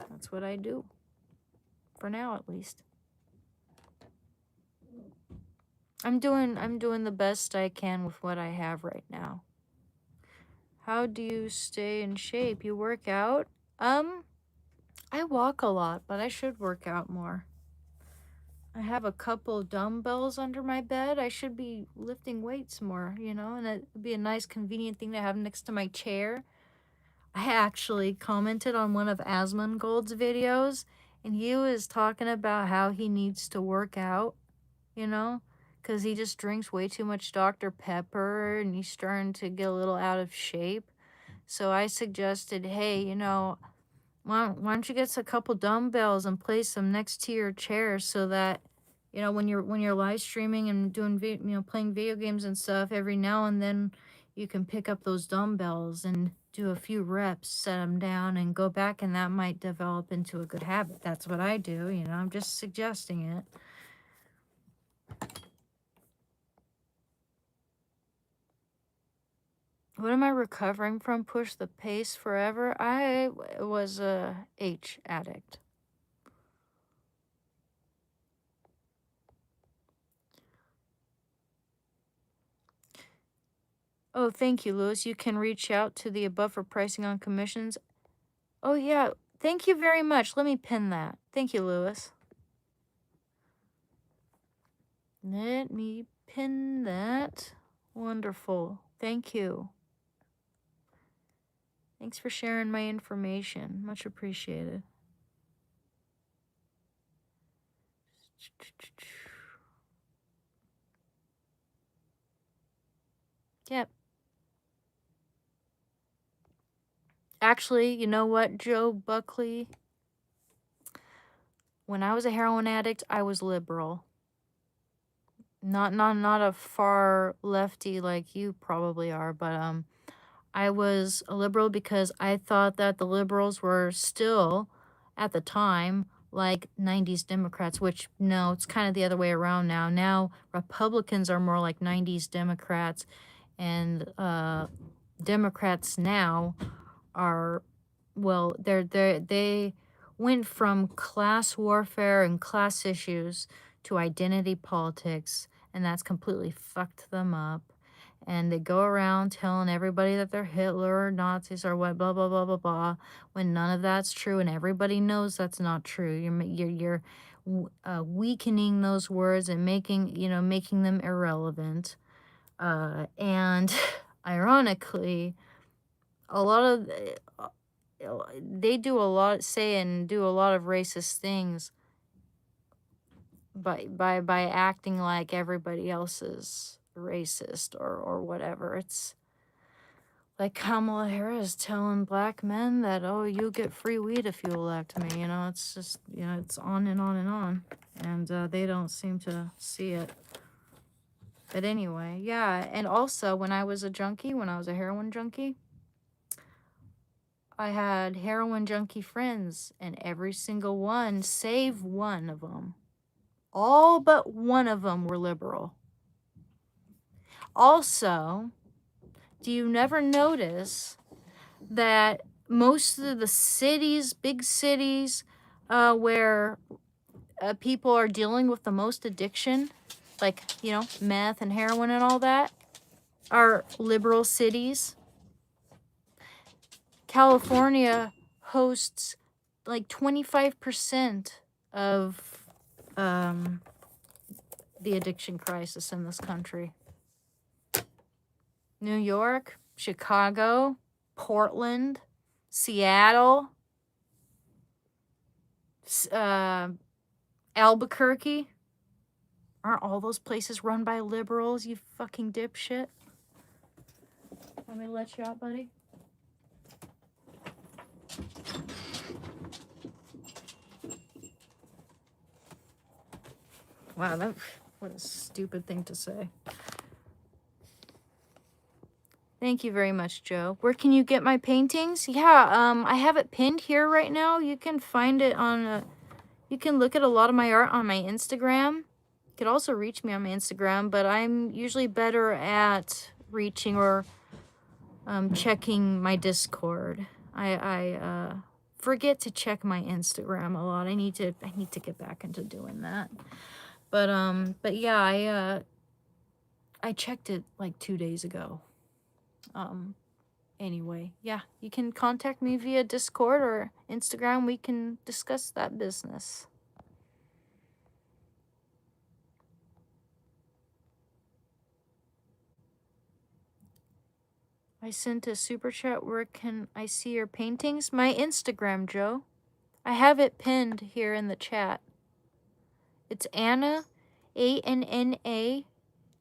That's what I do. For now, at least. I'm doing the best I can with what I have right now. How do you stay in shape? You work out? I walk a lot, but I should work out more. I have a couple dumbbells under my bed. I should be lifting weights more, and it'd be a nice convenient thing to have next to my chair. I actually commented on one of Asmongold's videos, and he was talking about how he needs to work out, because he just drinks way too much Dr. Pepper and he's starting to get a little out of shape. So I suggested, hey, why don't you get a couple dumbbells and place them next to your chair so that, when you're live streaming and doing, playing video games and stuff, every now and then you can pick up those dumbbells and do a few reps, set them down, and go back, and that might develop into a good habit. That's what I do, I'm just suggesting it. What am I recovering from? Push the pace forever? I was a H addict. Oh, thank you, Lewis. You can reach out to the above for pricing on commissions. Oh, yeah. Thank you very much. Let me pin that. Thank you, Lewis. Let me pin that. Wonderful. Thank you. Thanks for sharing my information. Much appreciated. Yep. Actually, you know what, Joe Buckley? When I was a heroin addict, I was liberal. Not a far lefty like you probably are, but I was a liberal because I thought that the liberals were still, at the time, like 90s Democrats, which, no, it's kind of the other way around now. Now, Republicans are more like 90s Democrats, and Democrats now are, well, they went from class warfare and class issues to identity politics, and that's completely fucked them up. And they go around telling everybody that they're Hitler or Nazis or what, blah, blah, blah, blah, blah, when none of that's true, and everybody knows that's not true. You're weakening those words and making them irrelevant. And ironically, a lot of they do a lot, say and do a lot of racist things by acting like everybody else is racist or whatever. It's like Kamala Harris telling black men that, oh, you get free weed if you elect me. You know, it's just, you know, it's on and on and on. And they don't seem to see it. But anyway, yeah. And also, when I was a junkie, when I was a heroin junkie, I had heroin junkie friends, and every single one, save one of them, all but one of them were liberal. Also, do you never notice that most of the cities, big cities, where people are dealing with the most addiction, like, you know, meth and heroin and all that, are liberal cities? California hosts like 25% of the addiction crisis in this country. New York, Chicago, Portland, Seattle, Albuquerque. Aren't all those places run by liberals, you fucking dipshit? Want me to let you out, buddy? Wow, what a stupid thing to say. Thank you very much, Joe. Where can you get my paintings? Yeah, I have it pinned here right now. You can find it on, you can look at a lot of my art on my Instagram. You could also reach me on my Instagram, but I'm usually better at reaching or checking my Discord. I forget to check my Instagram a lot. I need to get back into doing that. But yeah, I checked it like 2 days ago. Anyway, yeah, you can contact me via Discord or Instagram. We can discuss that business. I sent a super chat. Where can I see your paintings? My Instagram, Joe. I have it pinned here in the chat. It's Anna, ANNA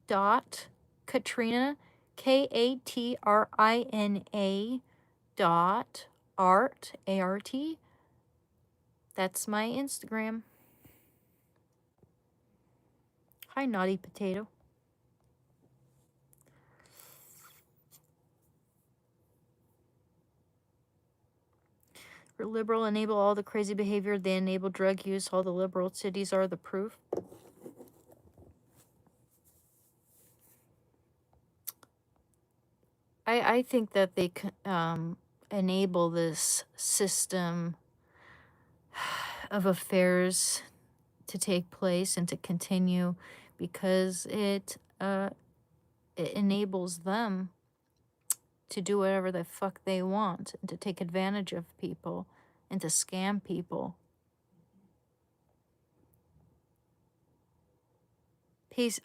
dot Katrina, KATRINA dot art, ART. That's my Instagram. Hi, Naughty Potato. For liberal enable all the crazy behavior, they enable drug use. All the liberal cities are the proof. I think that they enable this system of affairs to take place and to continue because it enables them to do whatever the fuck they want and to take advantage of people and to scam people.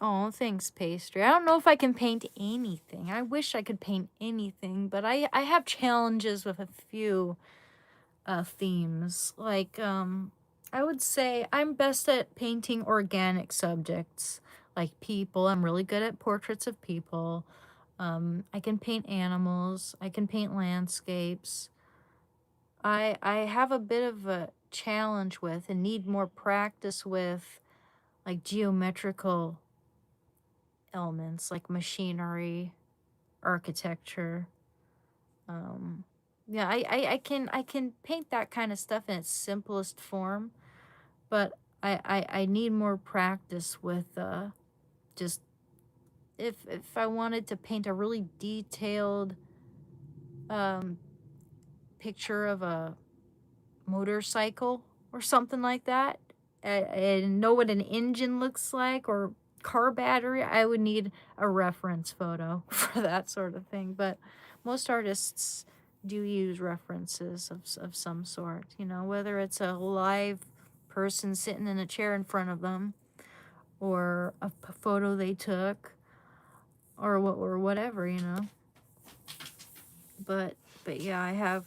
Oh, thanks, Pastry. I don't know if I can paint anything. I wish I could paint anything, but I have challenges with a few themes. Like, I would say I'm best at painting organic subjects, like people. I'm really good at portraits of people. I can paint animals. I can paint landscapes. I have a bit of a challenge with and need more practice with, like, geometrical elements, like machinery, architecture. Yeah, I can paint that kind of stuff in its simplest form, but I need more practice with just if I wanted to paint a really detailed picture of a motorcycle or something like that, and know what an engine looks like or car battery, I would need a reference photo for that sort of thing. But most artists do use references of some sort, you know, whether it's a live person sitting in a chair in front of them or a photo they took or whatever, you know. But yeah, I have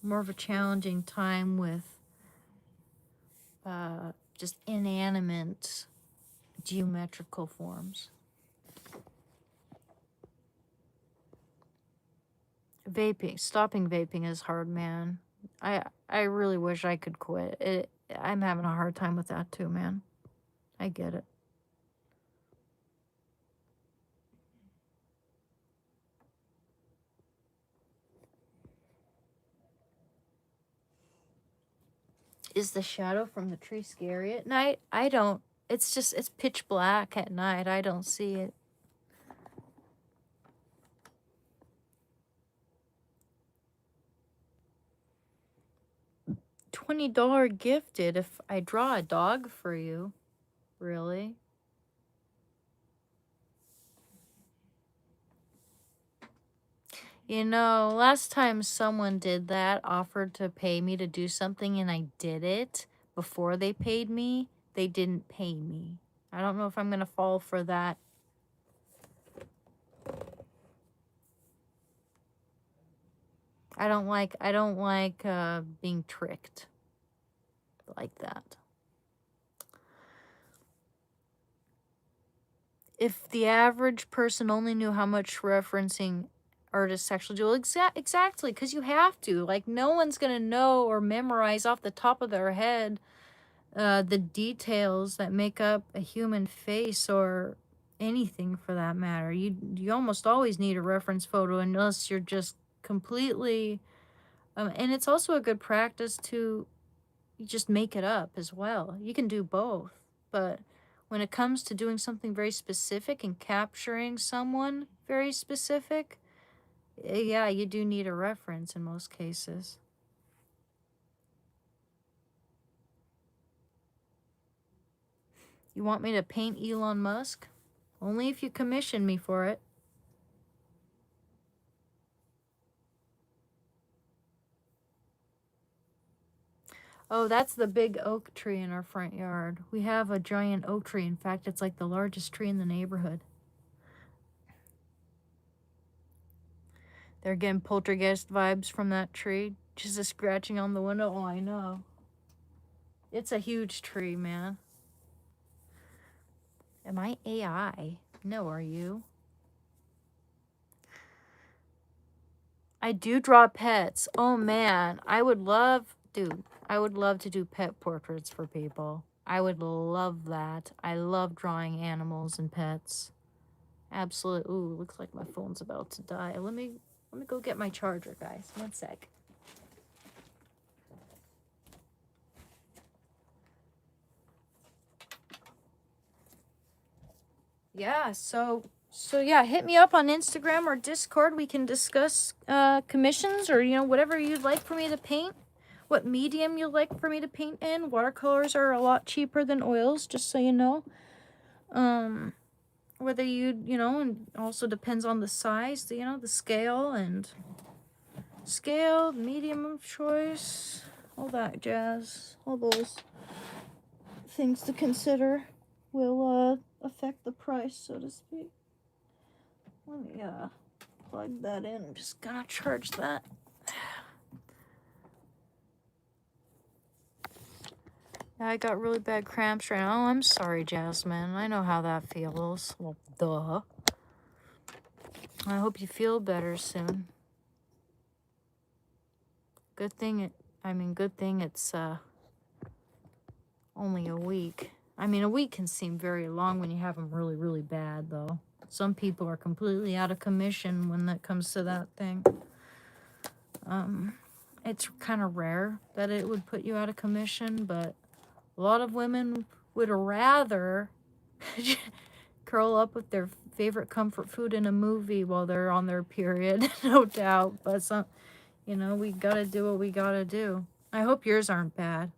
more of a challenging time with just inanimate geometrical forms. Vaping, stopping vaping is hard, man. I really wish I could quit. I'm having a hard time with that too, man. I get it. Is the shadow from the tree scary at night? I don't. It's pitch black at night. I don't see it. $20 gifted if I draw a dog for you. Really? You know, last time someone did that, offered to pay me to do something, and I did it before they paid me, they didn't pay me. I don't know if I'm going to fall for that. I don't like being tricked like that. If the average person only knew how much referencing artists actually do, exactly, because you have to. Like, no one's going to know or memorize off the top of their head the details that make up a human face or anything for that matter. You almost always need a reference photo unless you're just completely... and it's also a good practice to just make it up as well. You can do both, but when it comes to doing something very specific and capturing someone very specific, yeah, you do need a reference in most cases. You want me to paint Elon Musk? Only if you commission me for it. Oh, that's the big oak tree in our front yard. We have a giant oak tree. In fact, it's like the largest tree in the neighborhood. They're getting poltergeist vibes from that tree. Just a scratching on the window. Oh, I know. It's a huge tree, man. Am I AI? No, are you? I do draw pets. Oh, man. I would love to do pet portraits for people. I would love that. I love drawing animals and pets. Absolutely. Ooh, looks like my phone's about to die. Let me go get my charger, guys. 1 sec. Yeah, so yeah, hit me up on Instagram or Discord. We can discuss commissions or whatever you'd like for me to paint. What medium you'd like for me to paint in. Watercolors are a lot cheaper than oils, just so you know. Whether and also depends on the size, the scale and medium of choice, all that jazz, all those things to consider will affect the price, so to speak. Let me plug that in. I'm just gonna charge that. I got really bad cramps right now. Oh, I'm sorry, Jasmine. I know how that feels. Well, duh. I hope you feel better soon. Good thing it's only a week. I mean, a week can seem very long when you have them really, really bad, though. Some people are completely out of commission when that comes to that thing. It's kind of rare that it would put you out of commission, but a lot of women would rather curl up with their favorite comfort food in a movie while they're on their period, no doubt. But we gotta do what we gotta do. I hope yours aren't bad.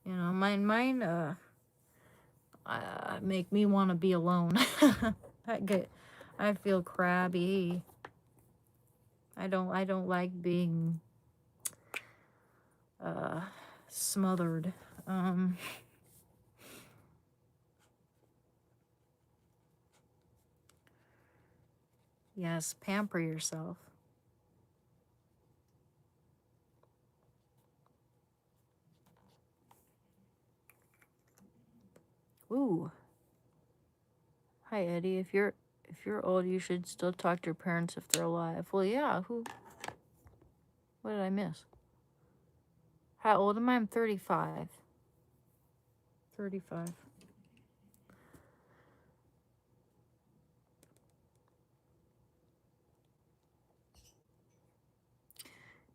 Mine make me want to be alone. I feel crabby. I don't like being smothered. Yes, pamper yourself. Ooh. Hi, Eddie. If you're old, you should still talk to your parents if they're alive. Well, yeah. Who? What did I miss? How old am I? I'm 35. 35.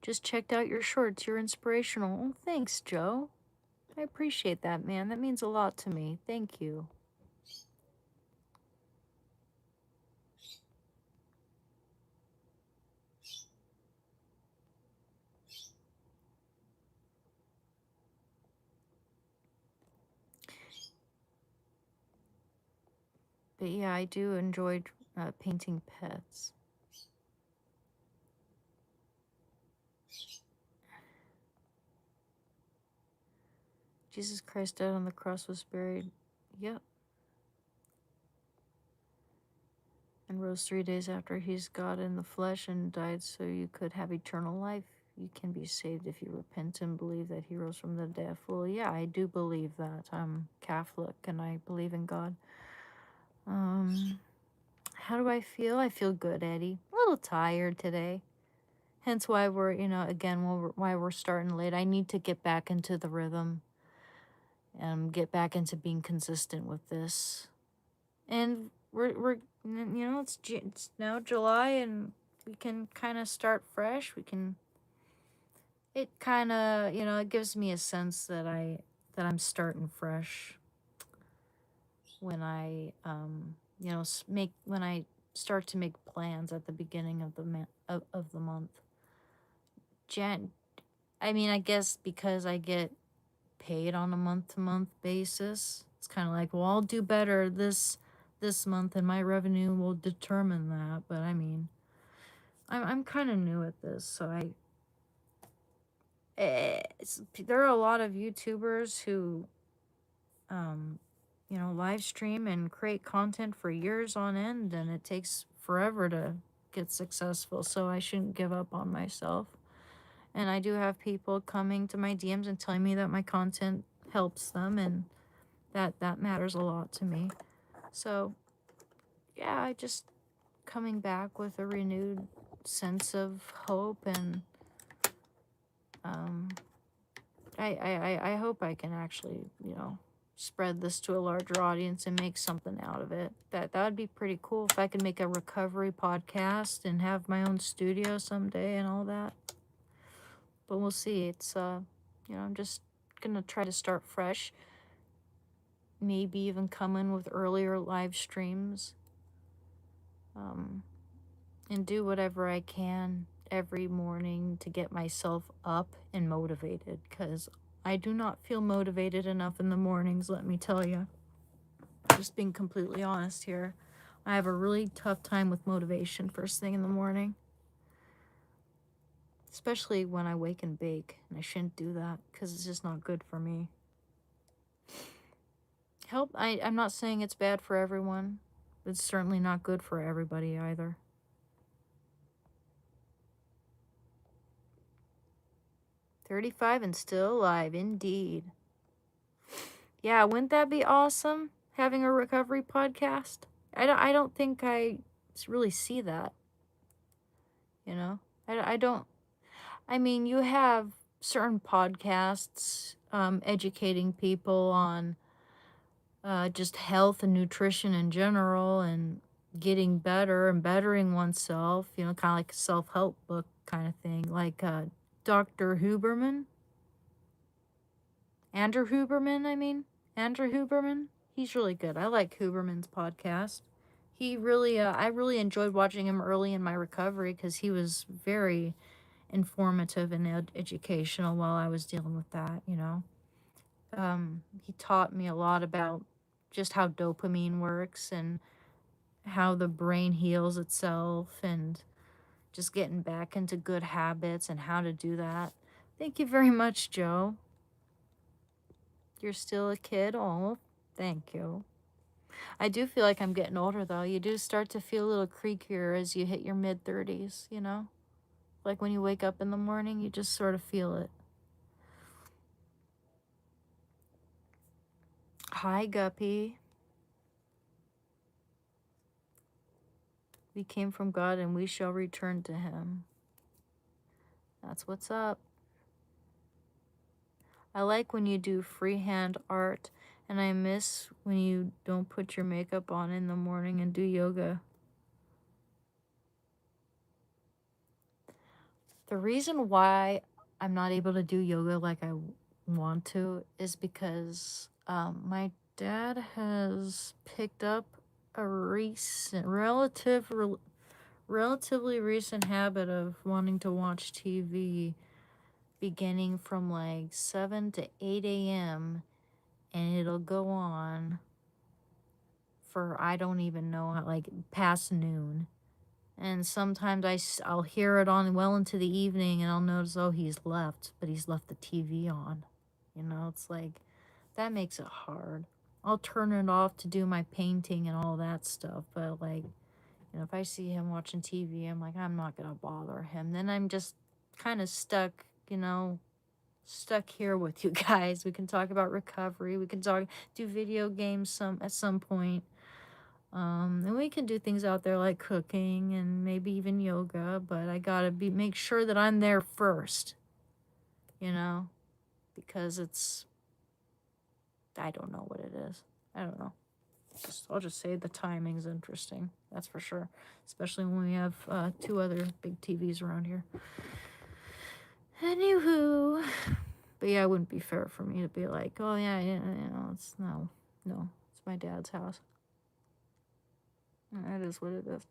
Just checked out your shorts. You're inspirational. Oh, thanks, Joe. I appreciate that, man. That means a lot to me. Thank you. But yeah, I do enjoy painting pets. Jesus Christ died on the cross, was buried. Yep. And rose 3 days after. He's God in the flesh and died so you could have eternal life. You can be saved if you repent and believe that he rose from the dead. Well, yeah, I do believe that. I'm Catholic and I believe in God. How do I feel? I feel good, Eddie. A little tired today. Hence why we're, again, why we're starting late. I need to get back into the rhythm and get back into being consistent with this. And we're it's now July and we can kind of start fresh. It kind of, it gives me a sense that I'm starting fresh when I, when I start to make plans at the beginning of the month. I guess because I get paid on a month-to-month basis, it's kind of like, well, I'll do better this month and my revenue will determine that. But I mean, I'm kind of new at this, so there are a lot of YouTubers who live stream and create content for years on end, and it takes forever to get successful, so I shouldn't give up on myself. And I do have people coming to my DMs and telling me that my content helps them, and that matters a lot to me. So yeah, I just coming back with a renewed sense of hope, and I hope I can actually, spread this to a larger audience and make something out of it. That would be pretty cool if I could make a recovery podcast and have my own studio someday and all that. But we'll see. It's I'm just gonna try to start fresh. Maybe even come in with earlier live streams. And do whatever I can every morning to get myself up and motivated, because I do not feel motivated enough in the mornings, let me tell you. Just being completely honest here. I have a really tough time with motivation first thing in the morning. Especially when I wake and bake, and I shouldn't do that because it's just not good for me. I'm not saying it's bad for everyone. It's certainly not good for everybody either. "35 and still alive," indeed. Yeah, wouldn't that be awesome? Having a recovery podcast? I don't think I really see that. I don't. I mean, you have certain podcasts educating people on just health and nutrition in general, and getting better and bettering oneself, kind of like a self-help book kind of thing, like Dr. Huberman. Andrew Huberman. He's really good. I like Huberman's podcast. I really enjoyed watching him early in my recovery because he was very informative and educational while I was dealing with that, He taught me a lot about just how dopamine works and how the brain heals itself, and just getting back into good habits and how to do that. Thank you very much, Joe. You're still a kid? Oh, thank you. I do feel like I'm getting older, though. You do start to feel a little creakier as you hit your mid-30s, Like when you wake up in the morning, you just sort of feel it. Hi, Guppy. We came from God and we shall return to him. That's what's up. I like when you do freehand art, and I miss when you don't put your makeup on in the morning and do yoga. The reason why I'm not able to do yoga like I want to is because my dad has picked up a relatively recent habit of wanting to watch TV beginning from like 7 to 8 a.m. and it'll go on for I don't even know, like past noon. And sometimes I'll hear it on well into the evening and I'll notice, oh, he's left, but he's left the TV on. You know, it's like, that makes it hard. I'll turn it off to do my painting and all that stuff, but like, you know, if I see him watching TV, I'm like, I'm not gonna bother him. Then I'm just kind of stuck, you know, stuck here with you guys. We can talk about recovery. We can do video games at some point. And we can do things out there like cooking and maybe even yoga, but I gotta make sure that I'm there first, you know, because I don't know what it is. I don't know. I'll just say the timing's interesting. That's for sure. Especially when we have 2 other big TVs around here. Anywho, but yeah, it wouldn't be fair for me to be like, oh yeah, you know, it's no, it's my dad's house. That is what it is.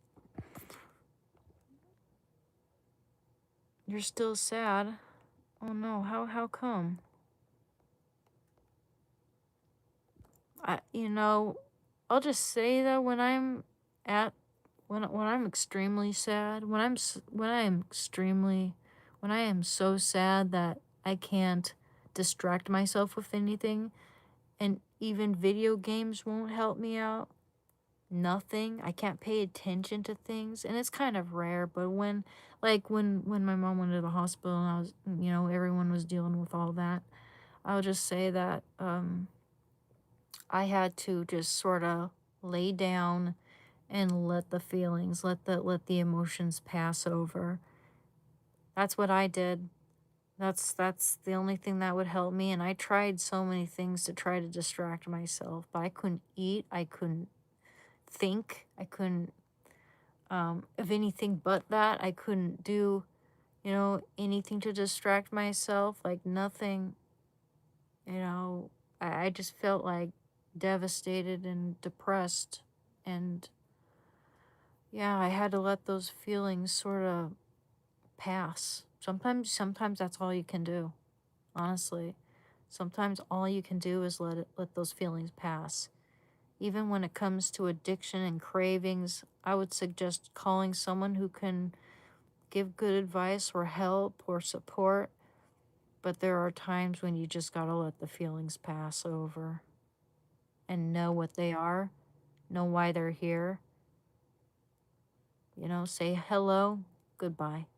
You're still sad? Oh no, how come? You know, I'll just say that when I'm extremely sad, when I am so sad that I can't distract myself with anything, and even video games won't help me out. Nothing. I can't pay attention to things, and it's kind of rare, but when my mom went to the hospital and I was, you know, everyone was dealing with all that, I'll just say that I had to just sort of lay down and let the feelings, let the emotions pass over. That's what I did. That's the only thing that would help me, and I tried so many things to try to distract myself, but I couldn't eat, I couldn't think, I couldn't of anything but that. I couldn't do, you know, anything to distract myself, like nothing, you know. I just felt like devastated and depressed, and yeah, I had to let those feelings sort of pass. Sometimes that's all you can do, honestly. Sometimes all you can do is let those feelings pass. Even when it comes to addiction and cravings, I would suggest calling someone who can give good advice or help or support. But there are times when you just gotta let the feelings pass over and know what they are, know why they're here. You know, say hello, goodbye.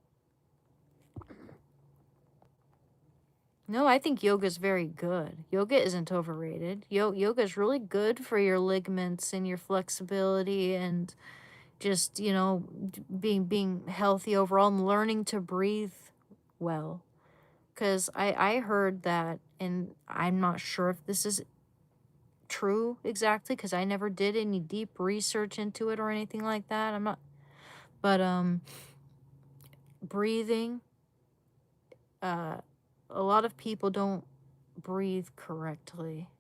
No, I think yoga is very good. Yoga isn't overrated. Yoga is really good for your ligaments and your flexibility and just, you know, being healthy overall and learning to breathe well. Because I heard that, and I'm not sure if this is true exactly because I never did any deep research into it or anything like that. I'm not, but breathing, a lot of people don't breathe correctly.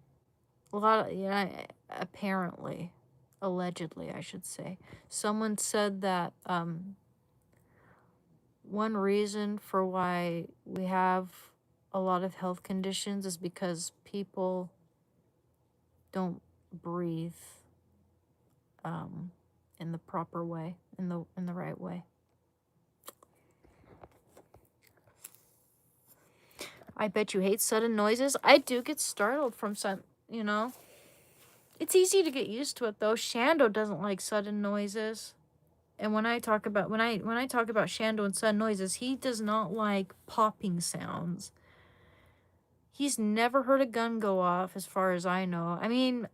A lot of, yeah, apparently, allegedly, I should say. Someone said that one reason for why we have a lot of health conditions is because people don't breathe in the proper way, in the right way. I bet you hate sudden noises. I do get startled from some, you know. It's easy to get used to it though. Shando doesn't like sudden noises. And when I talk about Shando and sudden noises, he does not like popping sounds. He's never heard a gun go off as far as I know. I mean,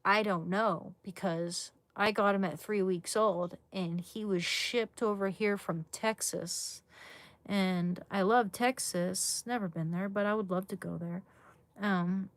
I don't know because I got him at 3 weeks old, and he was shipped over here from Texas. And I love Texas. Never been there, but I would love to go there. Um,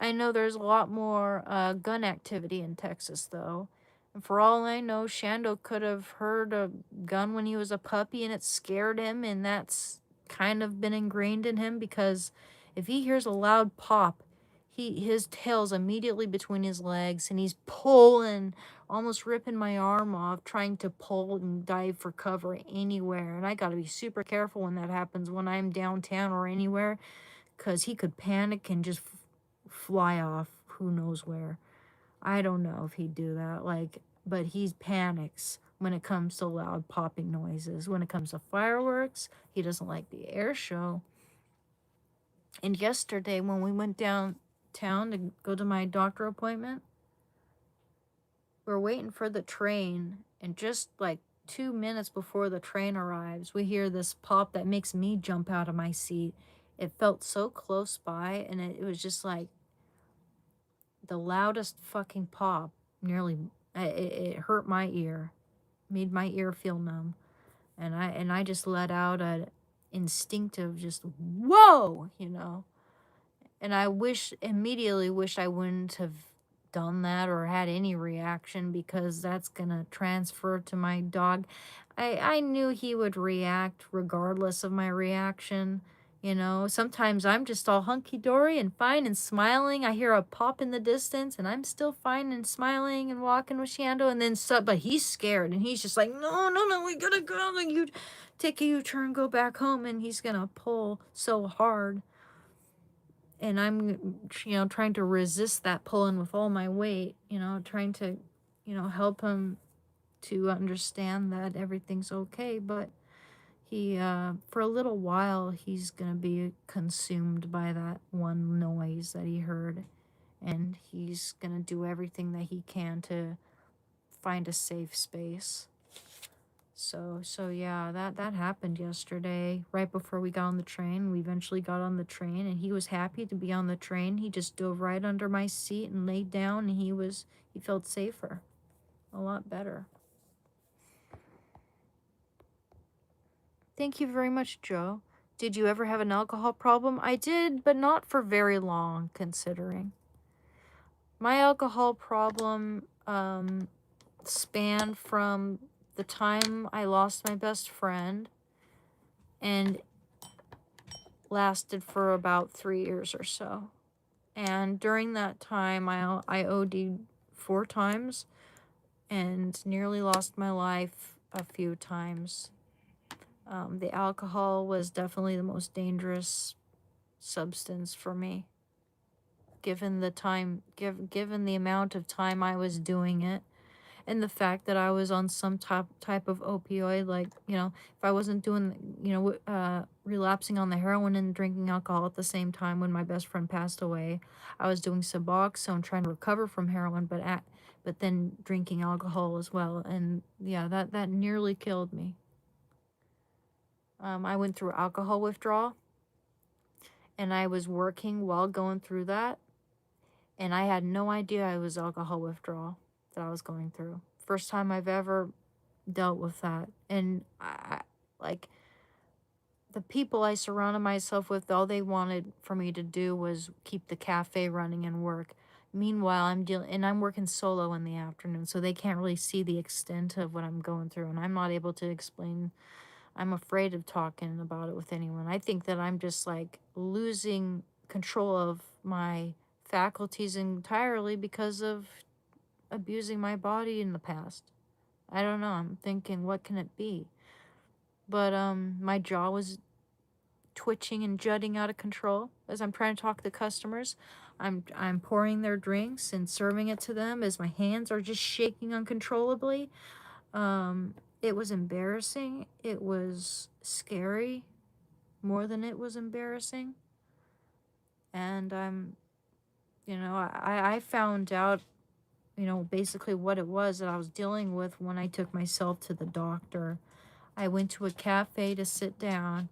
I know there's a lot more gun activity in Texas, though. And for all I know, Shando could have heard a gun when he was a puppy and it scared him, and that's kind of been ingrained in him because if he hears a loud pop, his tail's immediately between his legs and he's pulling, almost ripping my arm off, trying to pull and dive for cover anywhere. And I gotta be super careful when that happens when I'm downtown or anywhere, because he could panic and just fly off who knows where. I don't know if he'd do that, like, but he panics when it comes to loud popping noises. When it comes to fireworks, he doesn't like the air show. And yesterday, when we went downtown to go to my doctor appointment, we're waiting for the train, and just like 2 minutes before the train arrives, we hear this pop that makes me jump out of my seat. It felt so close by, and it was just like the loudest fucking pop. Nearly, it hurt my ear, made my ear feel numb, and I just let out a instinctive just whoa, you know. And I immediately wish I wouldn't have done that or had any reaction, because that's gonna transfer to my dog. I knew he would react regardless of my reaction. You know, sometimes I'm just all hunky dory and fine and smiling. I hear a pop in the distance and I'm still fine and smiling and walking with Shando. And then, but he's scared and he's just like, no, no, no, we gotta go. Like, you take a U turn, go back home. And he's gonna pull so hard. And I'm, trying to resist that pulling with all my weight, trying to, help him to understand that everything's okay. But he, for a little while, he's going to be consumed by that one noise that he heard. And he's going to do everything that he can to find a safe space. So yeah, that happened yesterday, right before we got on the train. We eventually got on the train, and he was happy to be on the train. He just dove right under my seat and laid down, and he felt safer, a lot better. Thank you very much, Joe. Did you ever have an alcohol problem? I did, but not for very long, considering. My alcohol problem spanned from the time I lost my best friend and lasted for about 3 years or so. And during that time, I OD'd 4 times and nearly lost my life a few times. The alcohol was definitely the most dangerous substance for me, given the time, given the amount of time I was doing it, and the fact that I was on some type of opioid. Like, if I wasn't doing, relapsing on the heroin and drinking alcohol at the same time when my best friend passed away, I was doing Suboxone, trying to recover from heroin, but then drinking alcohol as well. And yeah, that nearly killed me. I went through alcohol withdrawal, and I was working while going through that, and I had no idea it was alcohol withdrawal that I was going through. First time I've ever dealt with that. And I like, the people I surrounded myself with, all they wanted for me to do was keep the cafe running and work. Meanwhile, I'm working solo in the afternoon, so they can't really see the extent of what I'm going through, and I'm not able to explain. I'm afraid of talking about it with anyone. I think that I'm just like losing control of my faculties entirely because of abusing my body in the past. I don't know. I'm thinking, what can it be? But my jaw was twitching and jutting out of control as I'm trying to talk to the customers. I'm pouring their drinks and serving it to them as my hands are just shaking uncontrollably. It was embarrassing. It was scary more than it was embarrassing. And I found out, basically what it was that I was dealing with when I took myself to the doctor. I went to a cafe to sit down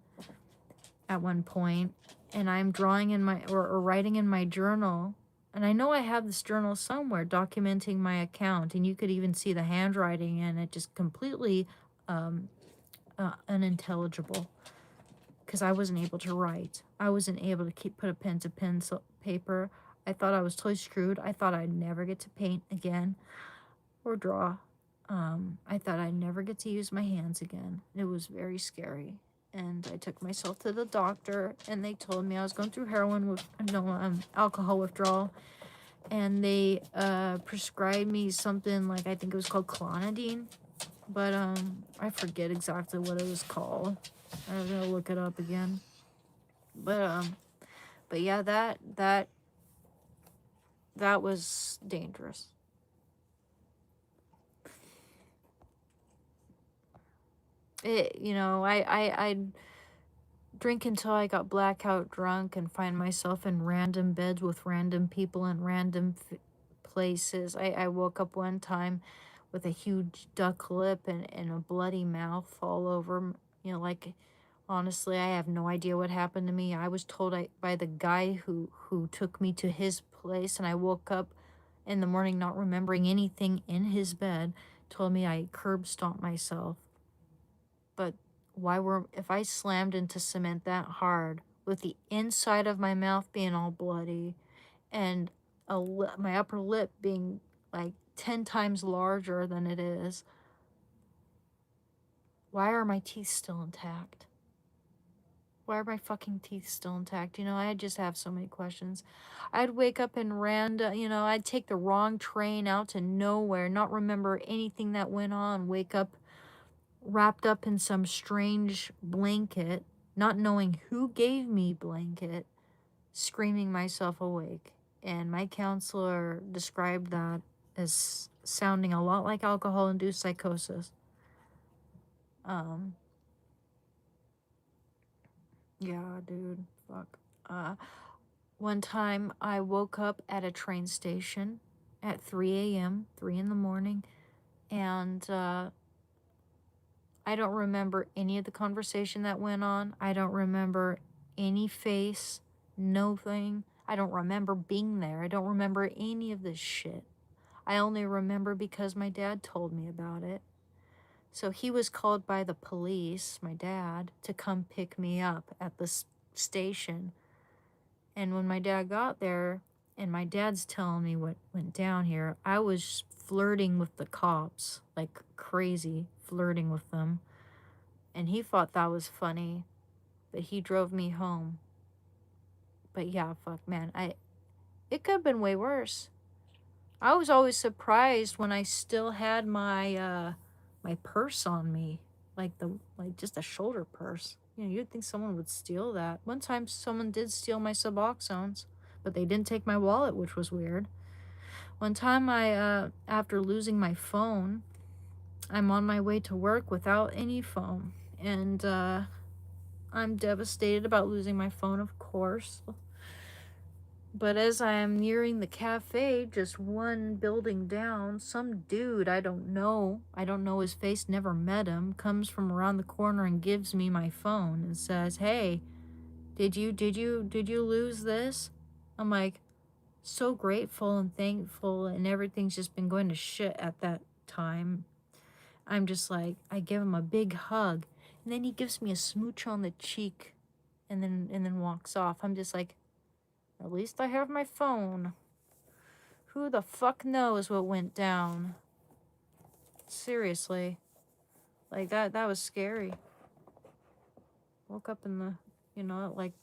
at one point, and I'm drawing in my, or writing in my journal And I know I have this journal somewhere documenting my account, and you could even see the handwriting in it, just completely um, unintelligible because I wasn't able to write. I wasn't able to put a pen to pencil paper. I thought I was totally screwed. I thought I'd never get to paint again or draw. I thought I'd never get to use my hands again. It was very scary. And I took myself to the doctor, and they told me I was going through alcohol withdrawal. And they prescribed me something like, I think it was called Clonidine. But I forget exactly what it was called. I'm gonna look it up again. But yeah, that was dangerous. I'd drink until I got blackout drunk and find myself in random beds with random people in random places. I woke up one time with a huge duck lip and a bloody mouth all over. Like, honestly, I have no idea what happened to me. I was told by the guy who took me to his place, and I woke up in the morning not remembering anything in his bed, told me I curb stomped myself. But if I slammed into cement that hard with the inside of my mouth being all bloody and my upper lip being like 10 times larger than it is, why are my teeth still intact? Why are my fucking teeth still intact? I just have so many questions. I'd wake up in I'd take the wrong train out to nowhere, not remember anything that went on, wake up wrapped up in some strange blanket, not knowing who gave me blanket, screaming myself awake. And my counselor described that as sounding a lot like alcohol-induced psychosis. Yeah, dude, fuck. One time I woke up at a train station at 3 a.m., 3 in the morning, and I don't remember any of the conversation that went on. I don't remember any face, nothing. I don't remember being there. I don't remember any of this shit. I only remember because my dad told me about it. So he was called by the police, my dad, to come pick me up at the station. And when my dad got there, and my dad's telling me what went down here, I was flirting with the cops, like crazy, flirting with them. And he thought that was funny, but he drove me home. But yeah, fuck, man, it could have been way worse. I was always surprised when I still had my purse on me, like just a shoulder purse. You'd think someone would steal that. One time, someone did steal my Suboxones, but they didn't take my wallet, which was weird. One time, after losing my phone, I'm on my way to work without any phone, and I'm devastated about losing my phone, of course. But as I am nearing the cafe, just one building down, some dude I don't know his face, never met him, comes from around the corner and gives me my phone and says, "Hey, did you lose this?" I'm like, so grateful and thankful, and everything's just been going to shit at that time. I'm just like, I give him a big hug, and then he gives me a smooch on the cheek, and then walks off. I'm just like, at least I have my phone. Who the fuck knows what went down? Seriously. Like, that was scary. Woke up in the, at like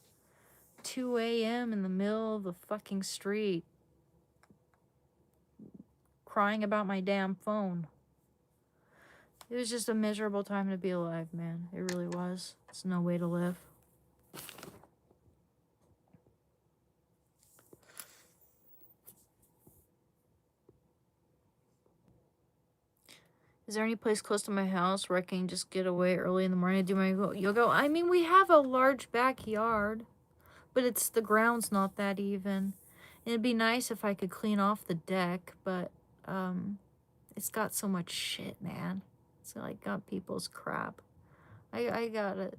2 a.m. in the middle of the fucking street, crying about my damn phone. It was just a miserable time to be alive, man. It really was. It's no way to live. Is there any place close to my house where I can just get away early in the morning and do my yoga? I mean, we have a large backyard, but the ground's not that even. It'd be nice if I could clean off the deck, but it's got so much shit, man. It's like got people's crap. I gotta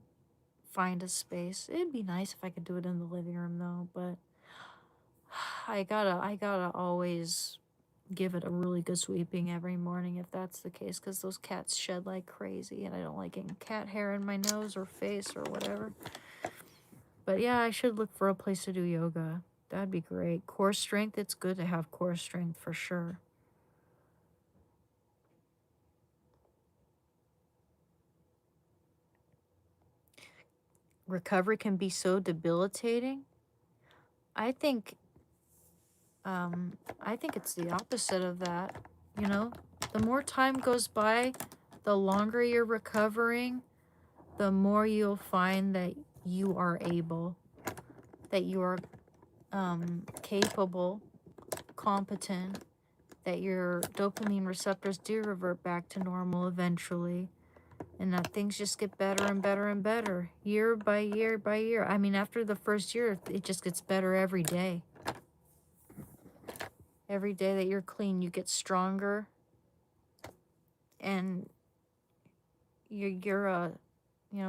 find a space. It'd be nice if I could do it in the living room though, but I gotta always give it a really good sweeping every morning if that's the case, because those cats shed like crazy and I don't like getting cat hair in my nose or face or whatever. But yeah, I should look for a place to do yoga. That'd be great. Core strength, it's good to have core strength for sure. Recovery can be so debilitating. I think I think it's the opposite of that. You know, the more time goes by, the longer you're recovering, the more you'll find that you are able, that you are capable, competent, that your dopamine receptors do revert back to normal eventually, and that things just get better and better and better year by year by year. I mean, after the first year, it just gets better every day. Every day that you're clean, you get stronger, and your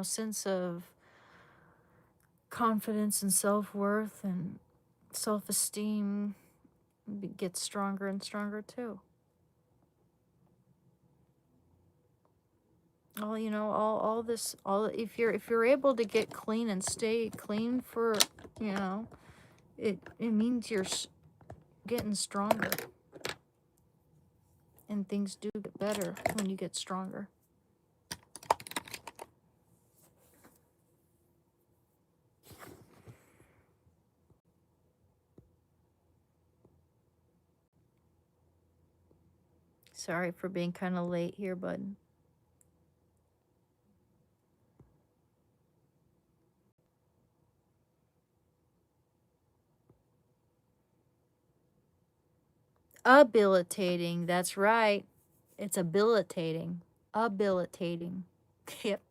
sense of confidence and self-worth and self-esteem gets stronger and stronger too. All this, all if you're able to get clean and stay clean for, it means you're getting stronger, and things do get better when you get stronger. Sorry for being kind of late here, but habilitating, that's right. It's habilitating. Habilitating. Yep.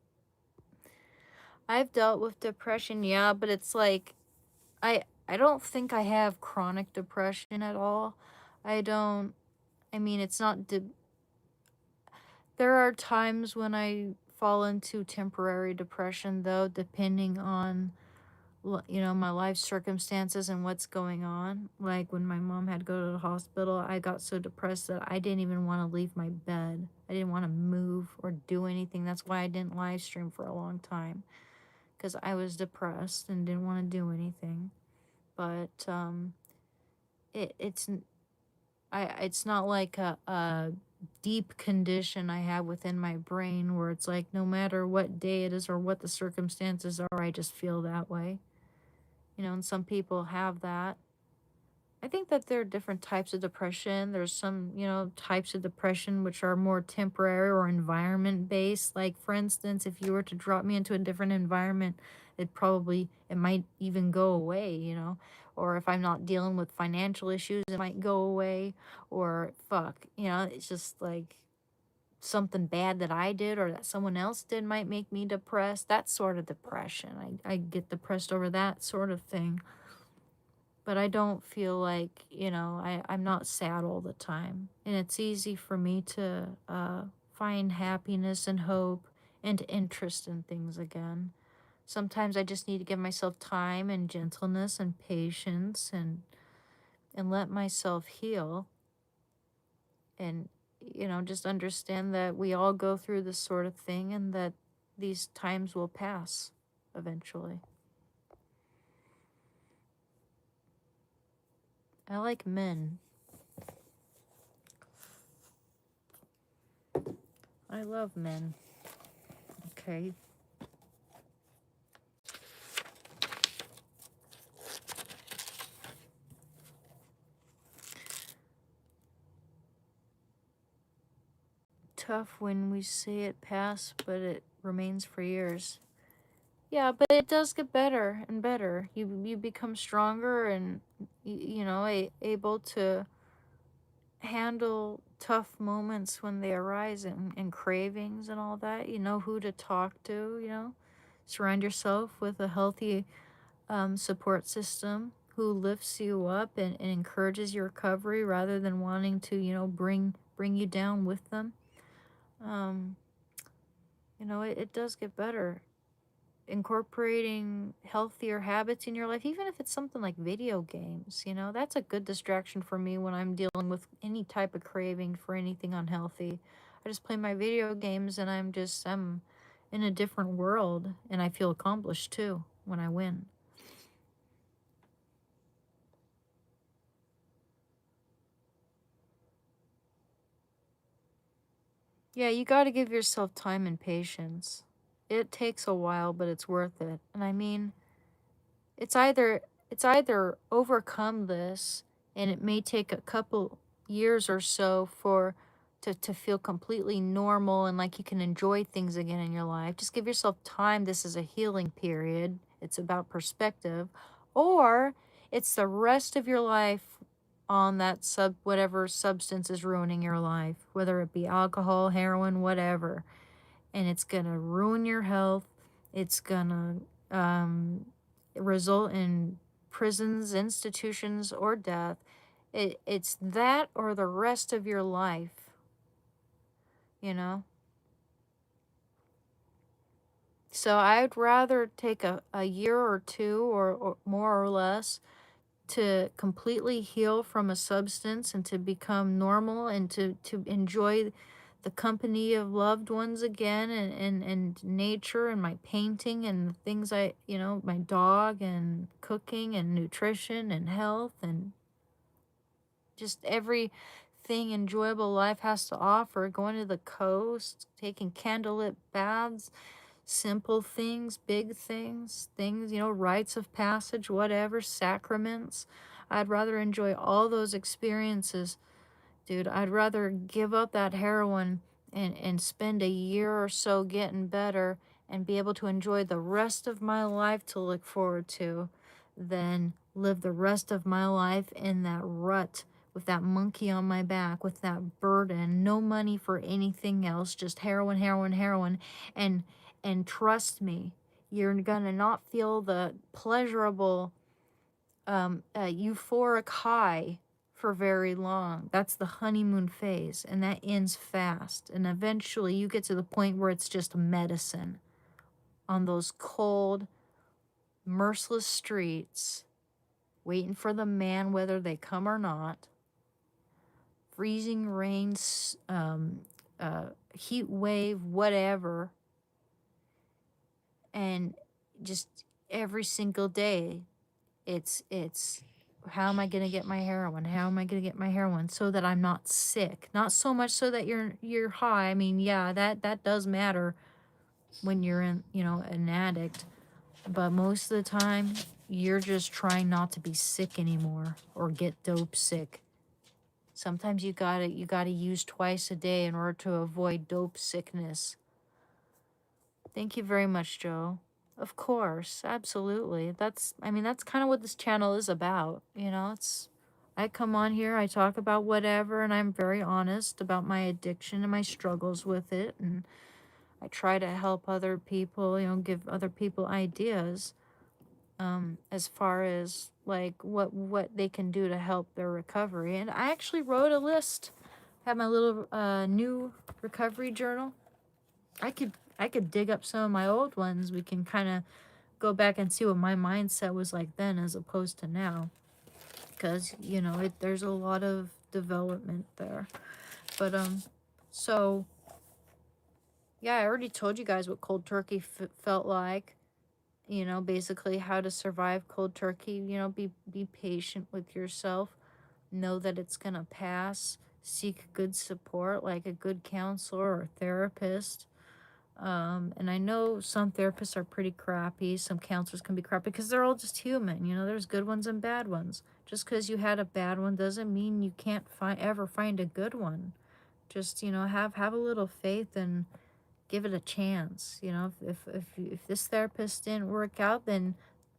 I've dealt with depression, yeah, but it's like I don't think I have chronic depression at all. I don't I mean, it's not there are times when I fall into temporary depression though, depending on my life circumstances and what's going on. Like when my mom had to go to the hospital, I got so depressed that I didn't even want to leave my bed. I didn't want to move or do anything. That's why I didn't live stream for a long time, because I was depressed and didn't want to do anything. But it it's it's not like a deep condition I have within my brain where it's like no matter what day it is or what the circumstances are, I just feel that way. And some people have that. I think that there are different types of depression. There's some, types of depression which are more temporary or environment based. Like, for instance, if you were to drop me into a different environment, it might even go away. Or if I'm not dealing with financial issues, it might go away. Or it's just like something bad that I did or that someone else did might make me depressed. That sort of depression. I get depressed over that sort of thing, but I don't feel like, I'm not sad all the time. And it's easy for me to find happiness and hope and interest in things again. Sometimes I just need to give myself time and gentleness and patience and let myself heal and, just understand that we all go through this sort of thing and that these times will pass eventually. I like men. I love men. Okay. Tough when we say it passed, but it remains for years. Yeah, but it does get better and better. You become stronger and able to handle tough moments when they arise and cravings and all that. You know who to talk to. Surround yourself with a healthy support system who lifts you up and encourages your recovery rather than wanting to bring you down with them. um it does get better. incorporating healthier habits in your life, even if it's something like video games, you know, that's a good distraction for me when I'm dealing with any type of craving for anything unhealthy. I just play my video games and I'm in a different world, and I feel accomplished too when I win. Yeah, you got to give yourself time and patience. It takes a while, but it's worth it. And I mean, it's either overcome this, and it may take a couple years or so for to feel completely normal and like you can enjoy things again in your life. Just give yourself time. This is a healing period. It's about perspective. Or it's the rest of your life on that whatever substance is ruining your life, whether it be alcohol, heroin, whatever, and it's going to ruin your health. It's going to result in prisons, institutions, or death. It's that or the rest of your life, you know? So I'd rather take a year or two or more or less to completely heal from a substance and to become normal and to enjoy the company of loved ones again, and nature and my painting and the things my dog and cooking and nutrition and health and just everything enjoyable life has to offer, going to the coast, taking candlelit baths, simple things, big things, rites of passage, whatever, sacraments. I'd rather enjoy all those experiences, dude. I'd rather give up that heroin and spend a year or so getting better and be able to enjoy the rest of my life to look forward to than live the rest of my life in that rut with that monkey on my back, with that burden, no money for anything else, just heroin, heroin, heroin. And trust me, you're gonna not feel the pleasurable euphoric high for very long. That's the honeymoon phase, and that ends fast. And eventually you get to the point where it's just medicine on those cold, merciless streets, waiting for the man, whether they come or not. Freezing rains, heat wave, whatever. And just every single day, it's how am I going to get my heroin? How am I going to get my heroin so that I'm not sick? Not so much so that you're high. I mean, yeah, that does matter when you're an addict, but most of the time you're just trying not to be sick anymore or get dope sick. Sometimes you got to use twice a day in order to avoid dope sickness. Thank you very much, Joe. Of course, absolutely. That's kind of what this channel is about. I come on here, I talk about whatever, and I'm very honest about my addiction and my struggles with it. And I try to help other people, give other people ideas, as far as like what they can do to help their recovery. And I actually wrote a list, have my little new recovery journal. I could dig up some of my old ones. We can kind of go back and see what my mindset was like then as opposed to now, because there's a lot of development there. But so yeah, I already told you guys what cold turkey felt like. Basically how to survive cold turkey. Be patient with yourself. Know that it's gonna pass. Seek good support, like a good counselor or therapist. And I know some therapists are pretty crappy. Some counselors can be crappy because they're all just human. There's good ones and bad ones. Just because you had a bad one doesn't mean you can't ever find a good one. Just have a little faith and give it a chance. If this therapist didn't work out, then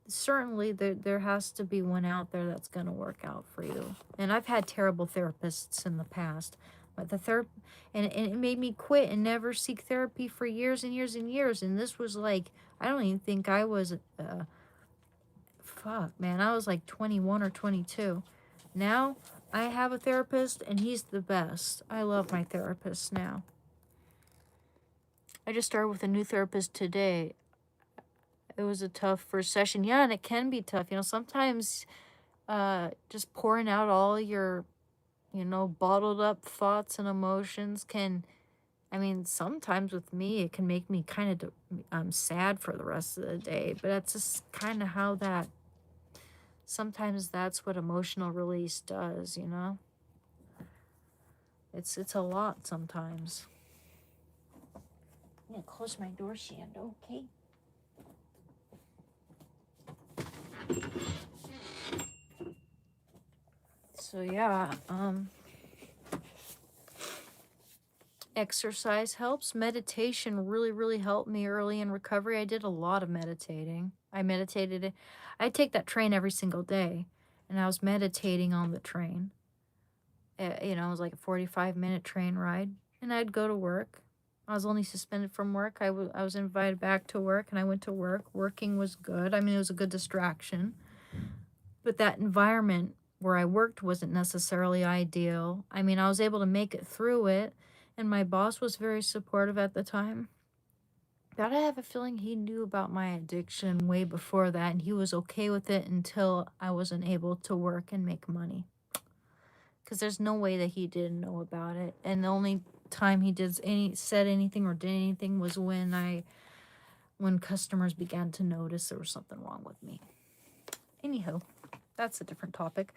certainly there has to be one out there that's going to work out for you. And I've had terrible therapists in the past, but and it made me quit and never seek therapy for years and years and years. And this was like, I don't even think I was fuck, man, I was like 21 or 22. Now I have a therapist and he's the best. I love my therapist now. I just started with a new therapist today. It was a tough first session. Yeah, and it can be tough. Sometimes just pouring out all your, bottled up thoughts and emotions can, I mean, sometimes with me, it can make me kind of sad for the rest of the day, but that's just kind of how that, sometimes that's what emotional release does. It's a lot sometimes. I'm gonna close my door, Shando, okay? So yeah, exercise helps. Meditation really, really helped me early in recovery. I did a lot of meditating. I take that train every single day, and I was meditating on the train. It was like a 45-minute train ride, and I'd go to work. I was only suspended from work. I was invited back to work, and I went to work. Working was good. I mean, it was a good distraction. But that environment where I worked wasn't necessarily ideal. I mean, I was able to make it through it, and my boss was very supportive at the time. But I have a feeling he knew about my addiction way before that, and he was okay with it until I wasn't able to work and make money. Because there's no way that he didn't know about it. And the only time he said anything or did anything was when customers began to notice there was something wrong with me. Anywho, that's a different topic.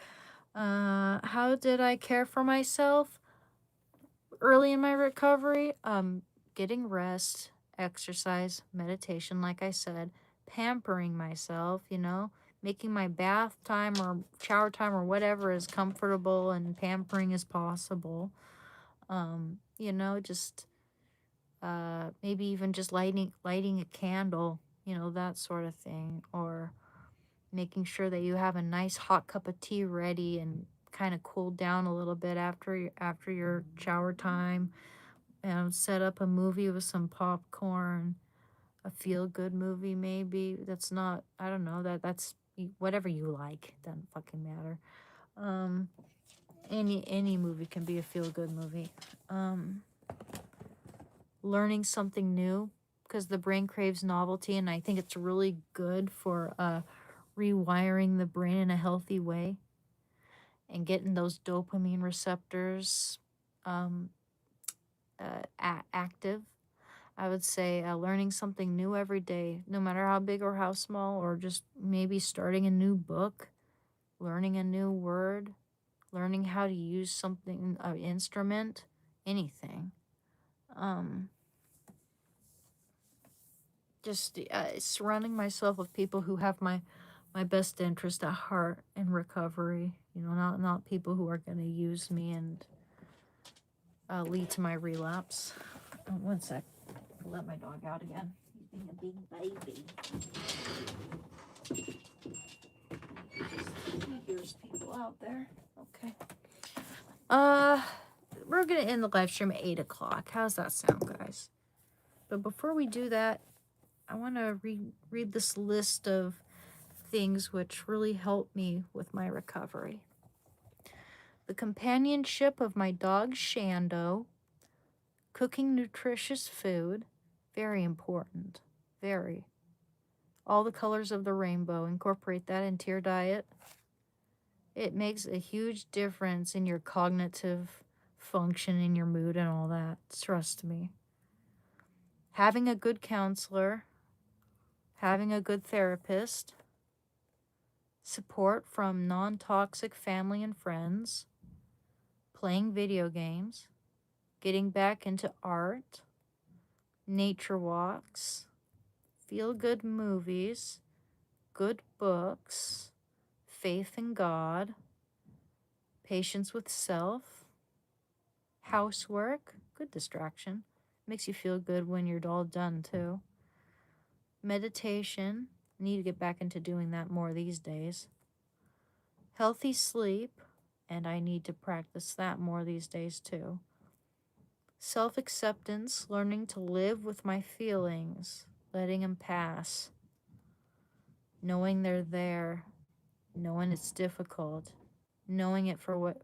How did I care for myself early in my recovery? Getting rest, exercise, meditation, like I said, pampering myself, making my bath time or shower time or whatever as comfortable and pampering as possible. Just maybe even just lighting a candle, that sort of thing, or making sure that you have a nice hot cup of tea ready and kind of cool down a little bit after your shower time. Set up a movie with some popcorn, a feel good movie maybe. That's not, I don't know, that's whatever you like. Doesn't fucking matter. Any movie can be a feel good movie. Learning something new, because the brain craves novelty, and I think it's really good for rewiring the brain in a healthy way and getting those dopamine receptors active. I would say learning something new every day, no matter how big or how small, or just maybe starting a new book, learning a new word, learning how to use something, an instrument, anything. Just surrounding myself with people who have my best interest at heart in recovery. Not people who are going to use me and lead to my relapse. One sec. I'll let my dog out again. He's being a big baby. He hears people out there. Okay. We're gonna end the live stream at 8 o'clock. How's that sound, guys? But before we do that, I want to read this list of things which really helped me with my recovery. The companionship of my dog Shando, cooking nutritious food, very important, very. All the colors of the rainbow, incorporate that into your diet. It makes a huge difference in your cognitive function, in your mood, and all that. Trust me. Having a good counselor, having a good therapist, support from non-toxic family and friends, playing video games, getting back into art, nature walks, feel-good movies, good books, faith in God, patience with self, housework, good distraction, makes you feel good when you're all done too. Meditation, need to get back into doing that more these days. Healthy sleep, and I need to practice that more these days too. Self-acceptance, learning to live with my feelings, letting them pass, knowing they're there, knowing it's difficult, knowing it for what,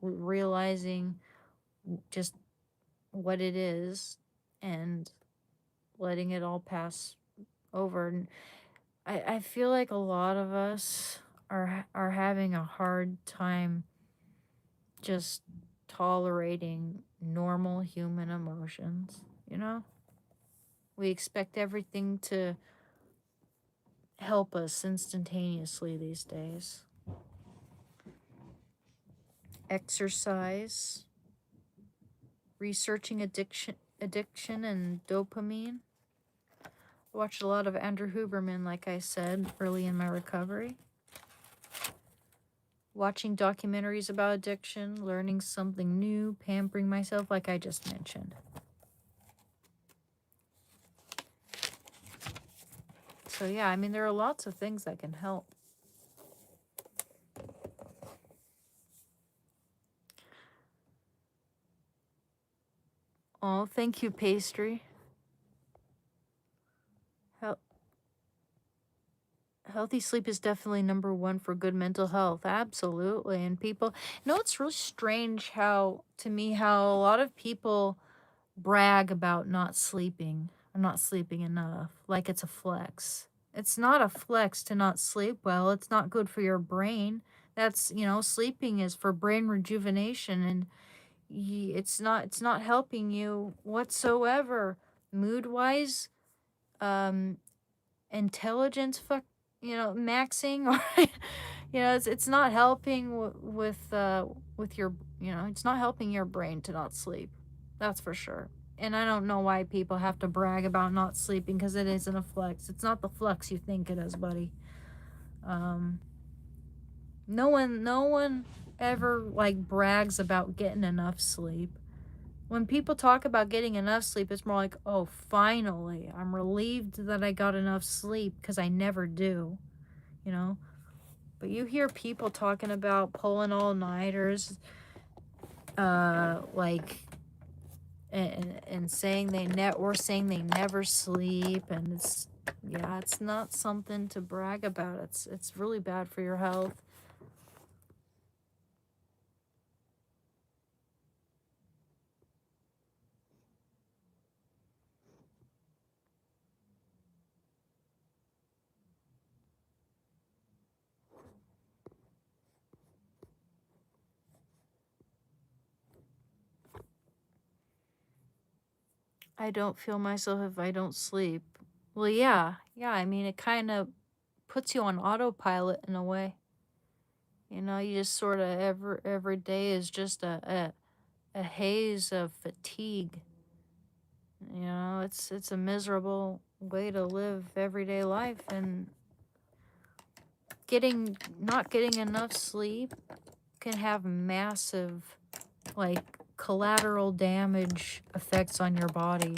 realizing just what it is and letting it all pass over. And I feel like a lot of us are having a hard time just tolerating normal human emotions, you know? We expect everything to help us instantaneously these days. Exercise, researching addiction and dopamine. I watched a lot of Andrew Huberman, like I said, early in my recovery. Watching documentaries about addiction, learning something new, pampering myself, like I just mentioned. So yeah, I mean, there are lots of things that can help. Oh, thank you, Pastry. Healthy sleep is definitely number one for good mental health. Absolutely. And people, it's really strange how, to me, how a lot of people brag about not sleeping or not sleeping enough, like it's a flex. It's not a flex to not sleep well. It's not good for your brain. That's, sleeping is for brain rejuvenation, and it's not helping you whatsoever mood wise, um intelligence maxing, or it's not helping with your, it's not helping your brain to not sleep. That's for sure. And I don't know why people have to brag about not sleeping, because it isn't a flex. It's not the flex you think it is, buddy. No one ever like brags about getting enough sleep. When people talk about getting enough sleep, it's more like, oh, finally, I'm relieved that I got enough sleep, because I never do, you know? But you hear people talking about pulling all-nighters, like, and saying saying they never sleep, and it's not something to brag about. It's really bad for your health. I don't feel myself if I don't sleep. Well, yeah, I mean, it kind of puts you on autopilot in a way. You just sort of every day is just a haze of fatigue. It's a miserable way to live everyday life, and not getting enough sleep can have massive, like, collateral damage effects on your body.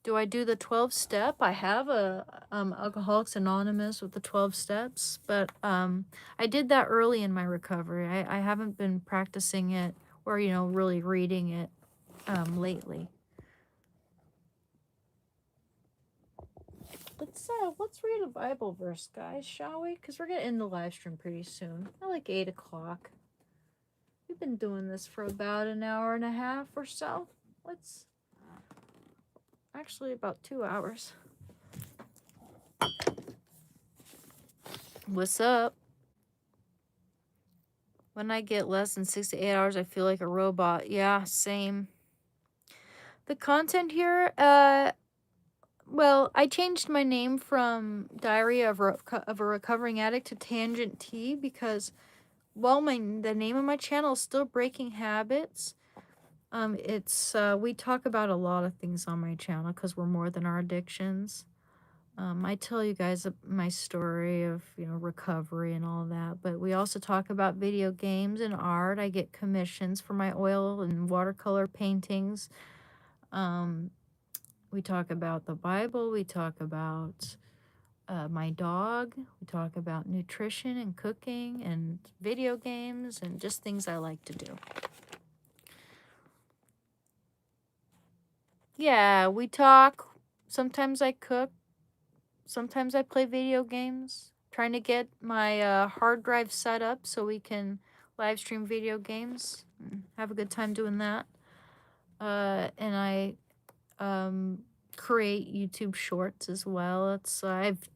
Do I do the 12 step? I have a Alcoholics Anonymous with the 12 steps, but I did that early in my recovery. I haven't been practicing it or really reading it lately. Let's read a Bible verse, guys, shall we? Because we're gonna end the live stream pretty soon. At like 8 o'clock. We've been doing this for about an hour and a half or so. Actually about 2 hours. What's up? When I get less than 6 to 8 hours, I feel like a robot. Yeah, same. The content here, well, I changed my name from Diary of a Recovering Addict to Tangent T, because while the name of my channel is still Breaking Habits, it's we talk about a lot of things on my channel because we're more than our addictions. I tell you guys my story of recovery and all that, but we also talk about video games and art. I get commissions for my oil and watercolor paintings. We talk about the Bible. We talk about my dog. We talk about nutrition and cooking and video games and just things I like to do. Yeah, we talk. Sometimes I cook. Sometimes I play video games. Trying to get my hard drive set up so we can live stream video games. Have a good time doing that. And I create YouTube shorts as well. It's I've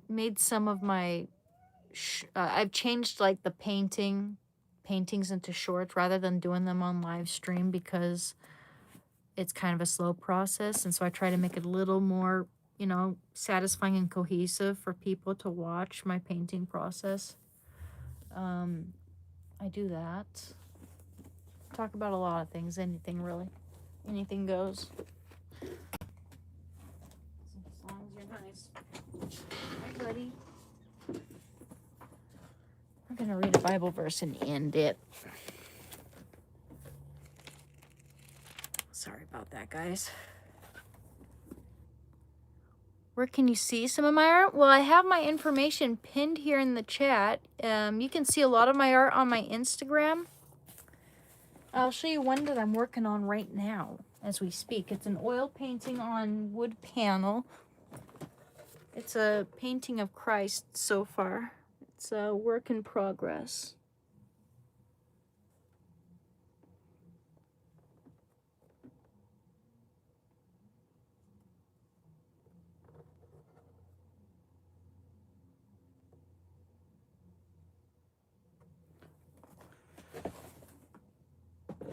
made some of my I've changed like the paintings into shorts rather than doing them on live stream because it's kind of a slow process, and so I try to make it a little more, you know, satisfying and cohesive for people to watch my painting process. I do that. Talk about a lot of things, anything really. Anything goes. As long as you're nice. Hi, buddy. I'm gonna read a Bible verse and end it. Sorry about that, guys. Where can you see some of my art? Well, I have my information pinned here in the chat. You can see a lot of my art on my Instagram. I'll show you one that I'm working on right now as we speak. It's an oil painting on wood panel. It's a painting of Christ so far. It's a work in progress.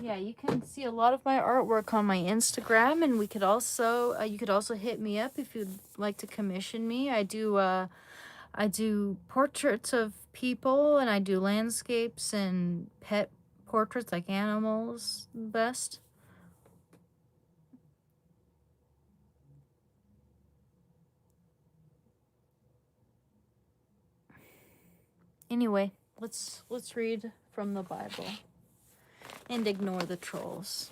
Yeah, you can see a lot of my artwork on my Instagram, and we could also you could also hit me up if you'd like to commission me. I do portraits of people, and I do landscapes and pet portraits like animals best. Anyway, let's read from the Bible and ignore the trolls.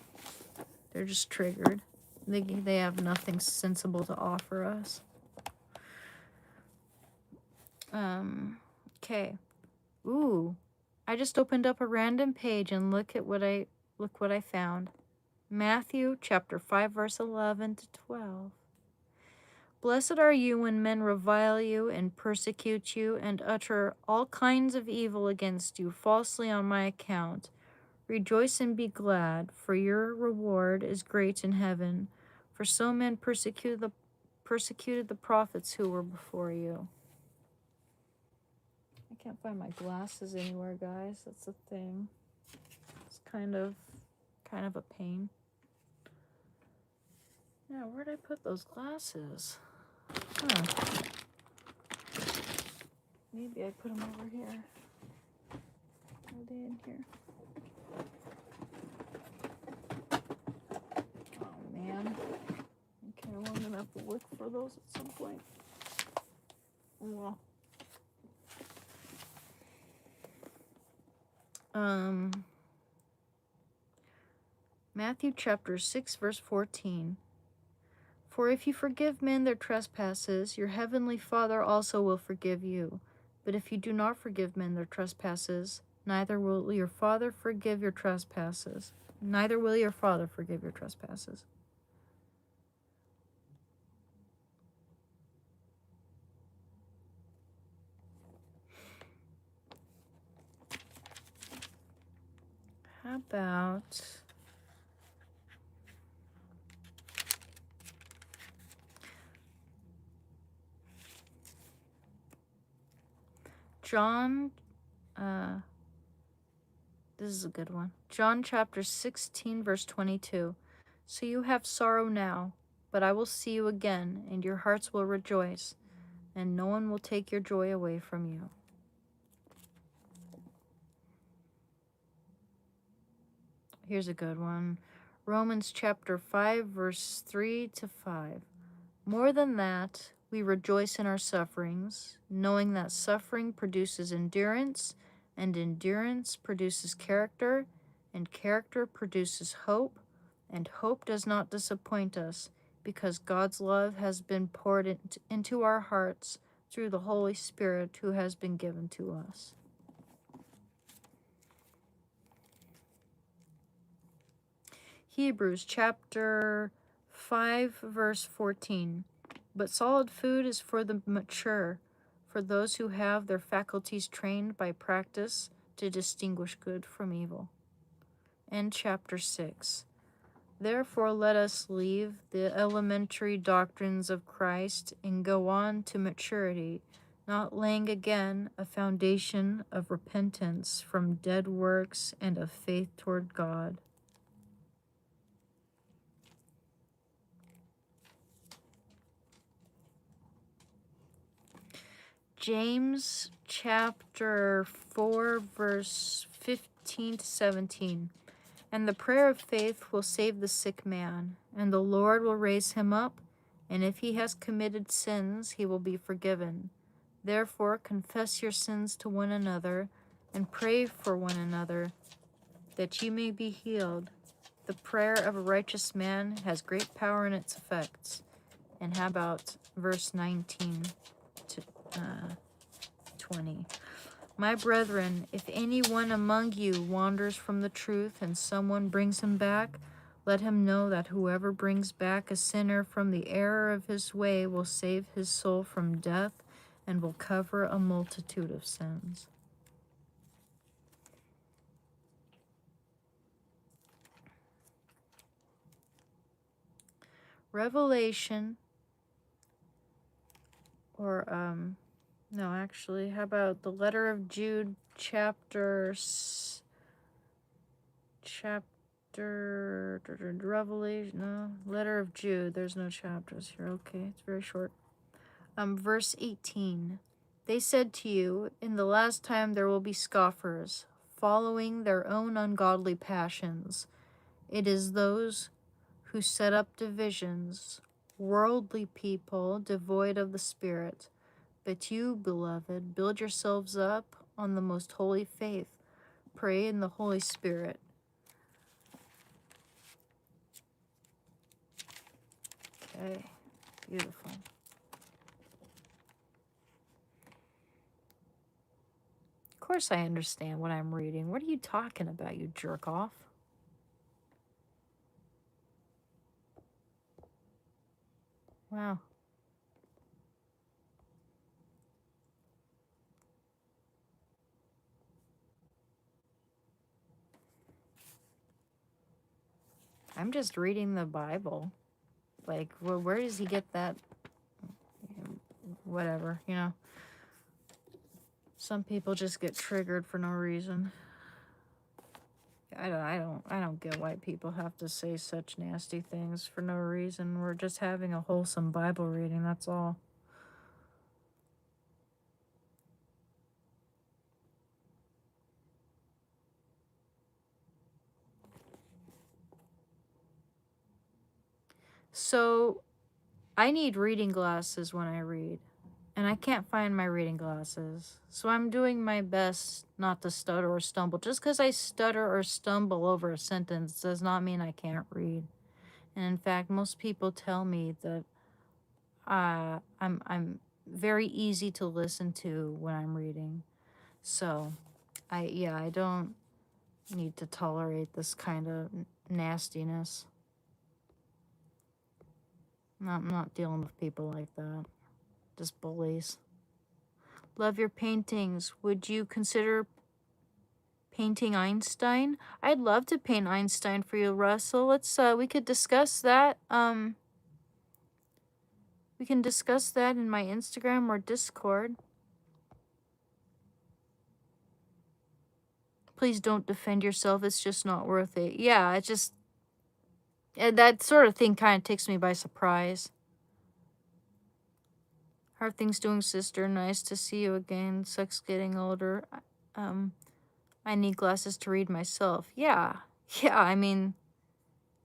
They're just triggered. They have nothing sensible to offer us. Okay. Ooh. I just opened up a random page and look what I found. Matthew chapter 5 verse 11 to 12. Blessed are you when men revile you and persecute you and utter all kinds of evil against you falsely on my account. Rejoice and be glad, for your reward is great in heaven. For so men persecuted the prophets who were before you. I can't find my glasses anywhere, guys. That's the thing. It's kind of a pain. Yeah, where'd I put those glasses? Huh. Maybe I put them over here. Are they in here? Oh, man. Okay, well, I'm gonna have to look for those at some point. Well. Matthew chapter 6 verse 14. For if you forgive men their trespasses, your heavenly Father also will forgive you. But if you do not forgive men their trespasses, neither will your Father forgive your trespasses. Neither will your Father forgive your trespasses. How about John, this is a good one. John chapter 16, verse 22. So you have sorrow now, but I will see you again, and your hearts will rejoice, and no one will take your joy away from you. Here's a good one. Romans chapter 5, verse 3 to 5. More than that, we rejoice in our sufferings, knowing that suffering produces endurance, and endurance produces character, and character produces hope, and hope does not disappoint us, because God's love has been poured into our hearts through the Holy Spirit who has been given to us. Hebrews chapter 5, verse 14. But solid food is for the mature, for those who have their faculties trained by practice to distinguish good from evil. And chapter 6. Therefore, let us leave the elementary doctrines of Christ and go on to maturity, not laying again a foundation of repentance from dead works and of faith toward God. James chapter 4, verse 15 to 17. And the prayer of faith will save the sick man, and the Lord will raise him up, and if he has committed sins, he will be forgiven. Therefore, confess your sins to one another, and pray for one another, that ye may be healed. The prayer of a righteous man has great power in its effects. And how about verse 19 to 20? My brethren, if anyone among you wanders from the truth and someone brings him back, let him know that whoever brings back a sinner from the error of his way will save his soul from death and will cover a multitude of sins. Revelation, or, no, actually, how about the letter of Jude, Revelation, no, letter of Jude, there's no chapters here, okay, it's very short. Verse 18, they said to you, in the last time there will be scoffers, following their own ungodly passions. It is those who set up divisions, worldly people devoid of the Spirit. But you, beloved, build yourselves up on the most holy faith. Pray in the Holy Spirit. Okay, beautiful. Of course I understand what I'm reading. What are you talking about, you jerk off? Wow. I'm just reading the Bible. Like, where does he get that? Whatever, you know. Some people just get triggered for no reason. I don't get why people have to say such nasty things for no reason. We're just having a wholesome Bible reading, that's all. So, I need reading glasses when I read, and I can't find my reading glasses. So I'm doing my best not to stutter or stumble. Just because I stutter or stumble over a sentence does not mean I can't read. And in fact, most people tell me that I'm very easy to listen to when I'm reading. So, I don't need to tolerate this kind of nastiness. I'm not dealing with people like that. Just bullies. Love your paintings. Would you consider painting Einstein? I'd love to paint Einstein for you, Russell. We could discuss that. We can discuss that in my Instagram or Discord. Please don't defend yourself. It's just not worth it. Yeah, it just... that sort of thing kind of takes me by surprise. How are things doing, sister? Nice to see you again. Sucks getting older. I need glasses to read myself. Yeah, I mean,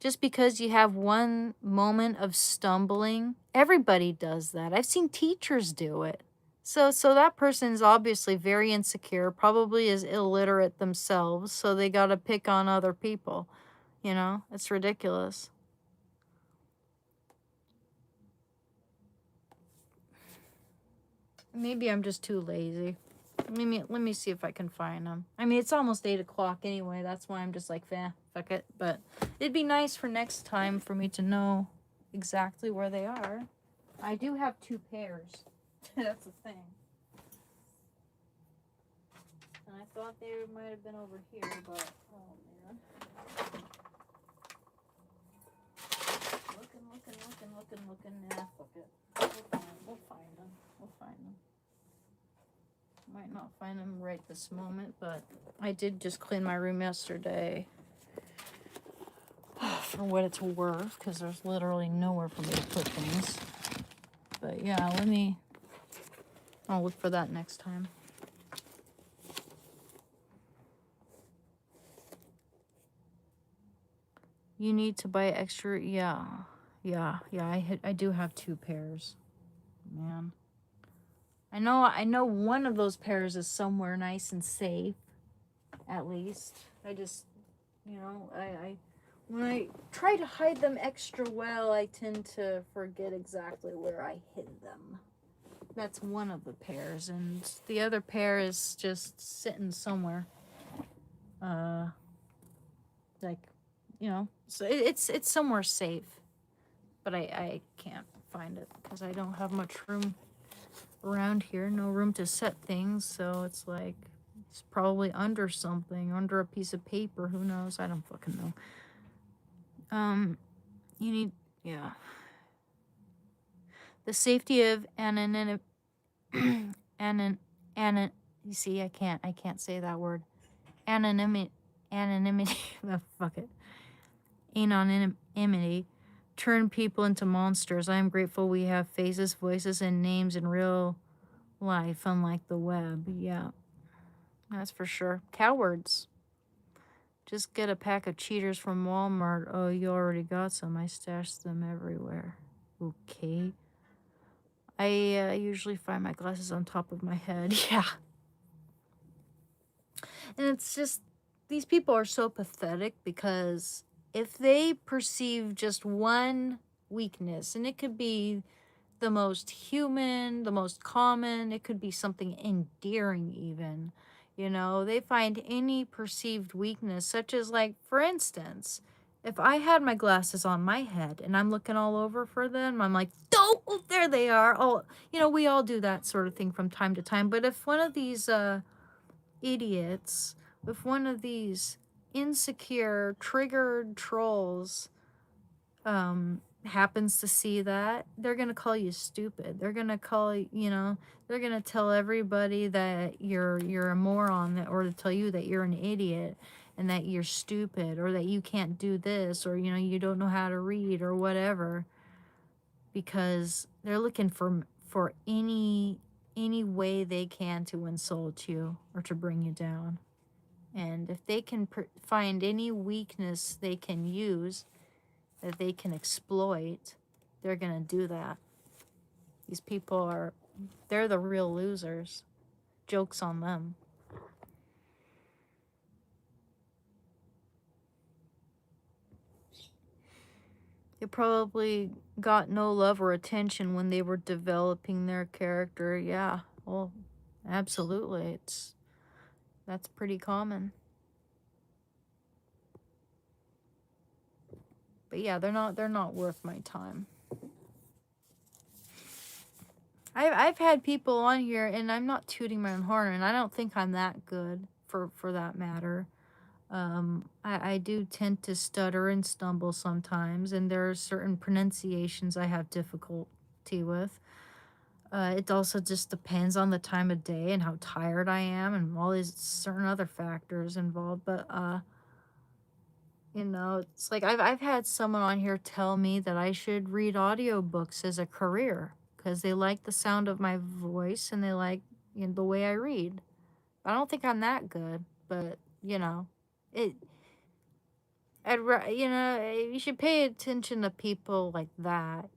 just because you have one moment of stumbling, everybody does that. I've seen teachers do it. So that person's obviously very insecure, probably is illiterate themselves, so they gotta pick on other people. You know, it's ridiculous. Maybe I'm just too lazy. Let me see if I can find them. I mean, it's almost 8 o'clock anyway. That's why I'm just like, fuck it. But it'd be nice for next time for me to know exactly where they are. I do have 2 pairs. That's the thing. And I thought they might have been over here, but oh man. looking. Nah, fuck it. We'll find them. We'll find them. Might not find them right this moment, but I did just clean my room yesterday for what it's worth, because there's literally nowhere for me to put things. But yeah, I'll look for that next time. You need to buy extra. Yeah. I do have 2 pairs. Man. I know one of those pairs is somewhere nice and safe, at least. I just, I when I try to hide them extra well, I tend to forget exactly where I hid them. That's one of the pairs, and the other pair is just sitting somewhere. Like, so it's somewhere safe, but I can't find it because I don't have much room around here. No room to set things, so it's like it's probably under something, under a piece of paper. Who knows? I don't fucking know. You need, yeah. The safety of anonymity. You see, I can't say that word. Anonymity. Oh, fuck it. Anonymity turn people into monsters. I am grateful we have faces, voices, and names in real life, unlike the web. Yeah, that's for sure. Cowards. Just get a pack of cheaters from Walmart. Oh, you already got some. I stashed them everywhere. Okay. I usually find my glasses on top of my head. Yeah. And it's just, these people are so pathetic because if they perceive just one weakness, and it could be the most human, the most common, it could be something endearing even, they find any perceived weakness, such as, like, for instance, if I had my glasses on my head and I'm looking all over for them, I'm like, oh, there they are. Oh, we all do that sort of thing from time to time. But if one of these idiots, if one of these insecure, triggered trolls happens to see that, they're going to call you stupid. They're going to they're going to tell everybody that you're a moron, or to tell you that you're an idiot and that you're stupid, or that you can't do this, or you don't know how to read or whatever, because they're looking for any way they can to insult you or to bring you down. And if they can find any weakness they can use, that they can exploit, they're going to do that. These people they're the real losers. Joke's on them. They probably got no love or attention when they were developing their character. Yeah, well, absolutely. That's pretty common. But yeah, they're not worth my time. I've had people on here, and I'm not tooting my own horn, and I don't think I'm that good for that matter. I do tend to stutter and stumble sometimes, and there are certain pronunciations I have difficulty with. It also just depends on the time of day and how tired I am, and all these certain other factors involved. But it's like I've had someone on here tell me that I should read audiobooks as a career because they like the sound of my voice and they like the way I read. I don't think I'm that good, but it. You should pay attention to people like that,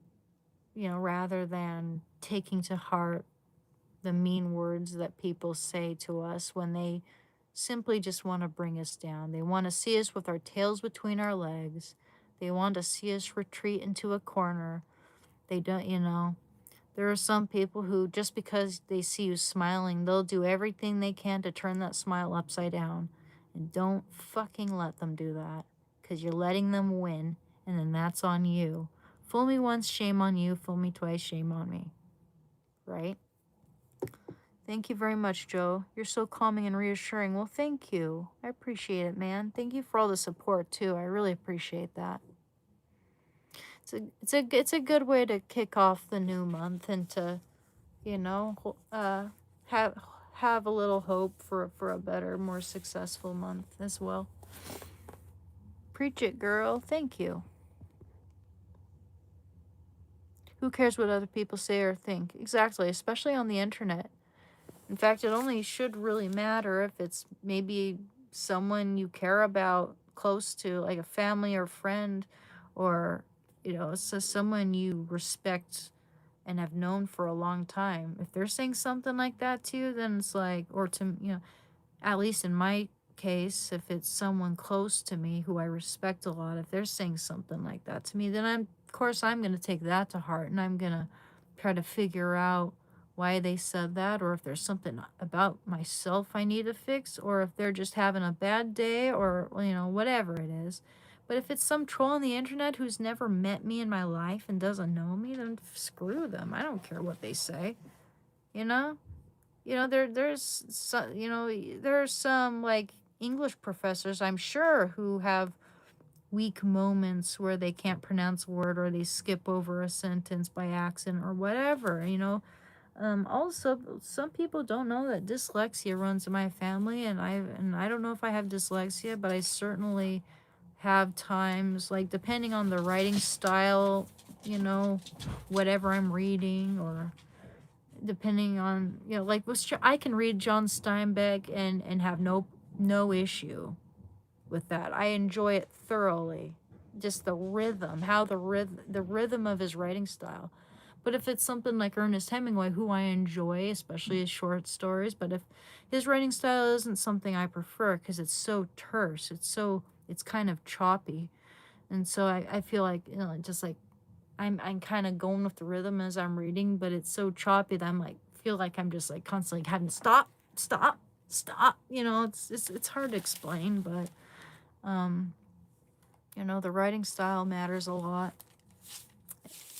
rather than taking to heart the mean words that people say to us when they simply just want to bring us down. They want to see us with our tails between our legs. They want to see us retreat into a corner. They don't, there are some people who, just because they see you smiling, they'll do everything they can to turn that smile upside down. And don't fucking let them do that, because you're letting them win, and then that's on you. Fool me once, shame on you. Fool me twice, shame on me. Right? Thank you very much, Joe. You're so calming and reassuring. Well, thank you. I appreciate it, man. Thank you for all the support, too. I really appreciate that. It's a good way to kick off the new month and to, you know, have have a little hope for a better, more successful month as well. Preach it, girl. Thank you. Who cares what other people say or think? Exactly, especially on the internet. In fact, it only should really matter if it's maybe someone you care about close to, like a family or friend, or, so someone you respect and have known for a long time. If they're saying something like that to you, then it's like, or to, at least in my case, if it's someone close to me who I respect a lot, if they're saying something like that to me, then of course, I'm going to take that to heart and I'm going to try to figure out why they said that, or if there's something about myself I need to fix, or if they're just having a bad day, or, whatever it is. But if it's some troll on the internet who's never met me in my life and doesn't know me, then screw them. I don't care what they say, you know? There's some like English professors, I'm sure, who have weak moments where they can't pronounce a word or they skip over a sentence by accident or whatever, Also, some people don't know that dyslexia runs in my family, and I don't know if I have dyslexia, but I certainly have times, like, depending on the writing style, whatever I'm reading, or depending on, like, I can read John Steinbeck and have no issue with that. I enjoy it thoroughly. Just the rhythm, how the rhythm of his writing style. But if it's something like Ernest Hemingway, who I enjoy, especially his short stories, but if his writing style isn't something I prefer because it's so terse, it's kind of choppy. And so I feel like, just like I'm kind of going with the rhythm as I'm reading, but it's so choppy that I'm like, feel like I'm just like constantly having to stop, stop, stop. It's hard to explain, but um, the writing style matters a lot.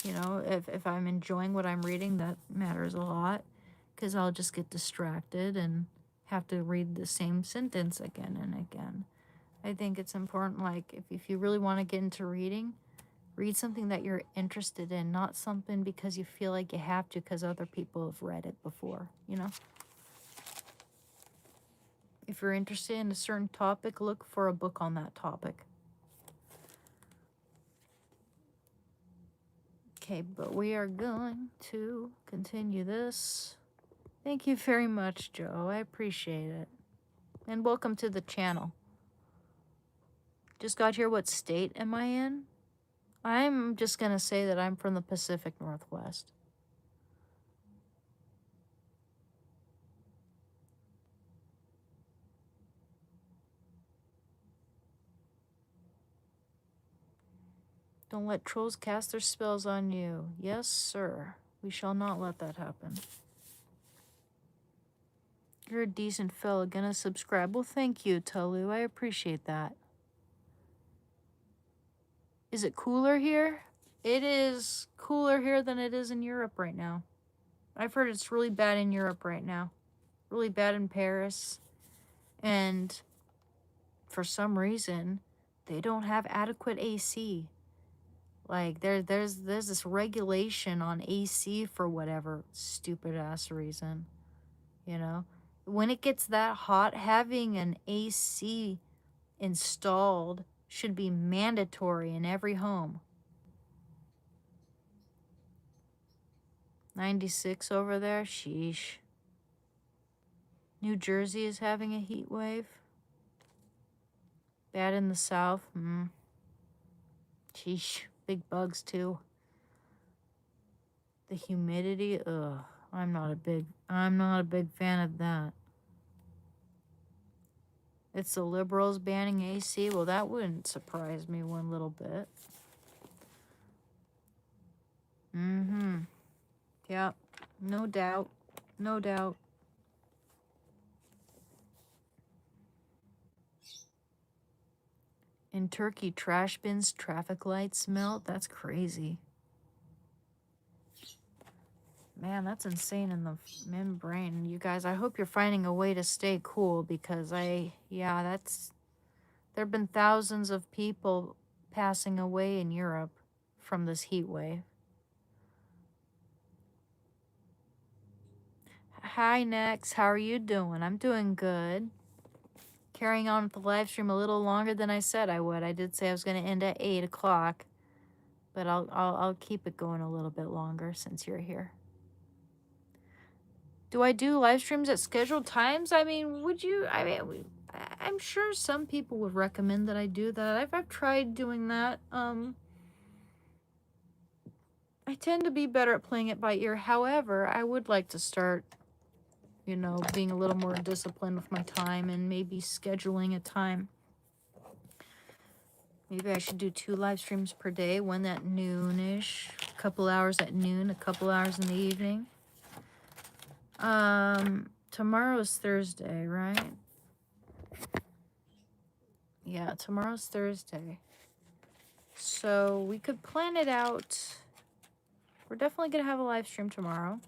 If I'm enjoying what I'm reading, that matters a lot, because I'll just get distracted and have to read the same sentence again and again. I think it's important, like, if you really want to get into reading, read something that you're interested in, not something because you feel like you have to because other people have read it before. If you're interested in a certain topic, look for a book on that topic. Okay, but we are going to continue this. Thank you very much, Joe. I appreciate it. And welcome to the channel. Just got here. What state am I in? I'm just going to say that I'm from the Pacific Northwest. Don't let trolls cast their spells on you. Yes, sir. We shall not let that happen. You're a decent fellow. Gonna subscribe. Well, thank you, Tolu. I appreciate that. Is it cooler here? It is cooler here than it is in Europe right now. I've heard it's really bad in Europe right now. Really bad in Paris. And for some reason, they don't have adequate AC. Like, there's this regulation on AC for whatever stupid ass reason. When it gets that hot, having an AC installed should be mandatory in every home. 96 over there? Sheesh. New Jersey is having a heat wave. Bad in the south. Sheesh. Big bugs too. The humidity, ugh. I'm not a big fan of that. It's the liberals banning AC. Well, that wouldn't surprise me one little bit. Yep. No doubt. No doubt. In Turkey, trash bins, traffic lights melt. That's crazy. Man, that's insane in the membrane. You guys, I hope you're finding a way to stay cool, because there have been thousands of people passing away in Europe from this heat wave. Hi, Nex. How are you doing? I'm doing good. Carrying on with the live stream a little longer than I said I would. I did say I was going to end at 8 o'clock, but I'll keep it going a little bit longer since you're here. Do I do live streams at scheduled times? I mean, would you? I mean, I'm sure some people would recommend that I do that. I've tried doing that. I tend to be better at playing it by ear. However, I would like to start, you know, being a little more disciplined with my time and maybe scheduling a time. Maybe I should do 2 live streams per day, one at noonish, a couple hours at noon, a couple hours in the evening. Tomorrow's Thursday, right? Yeah, tomorrow's Thursday. So we could plan it out. We're definitely going to have a live stream tomorrow.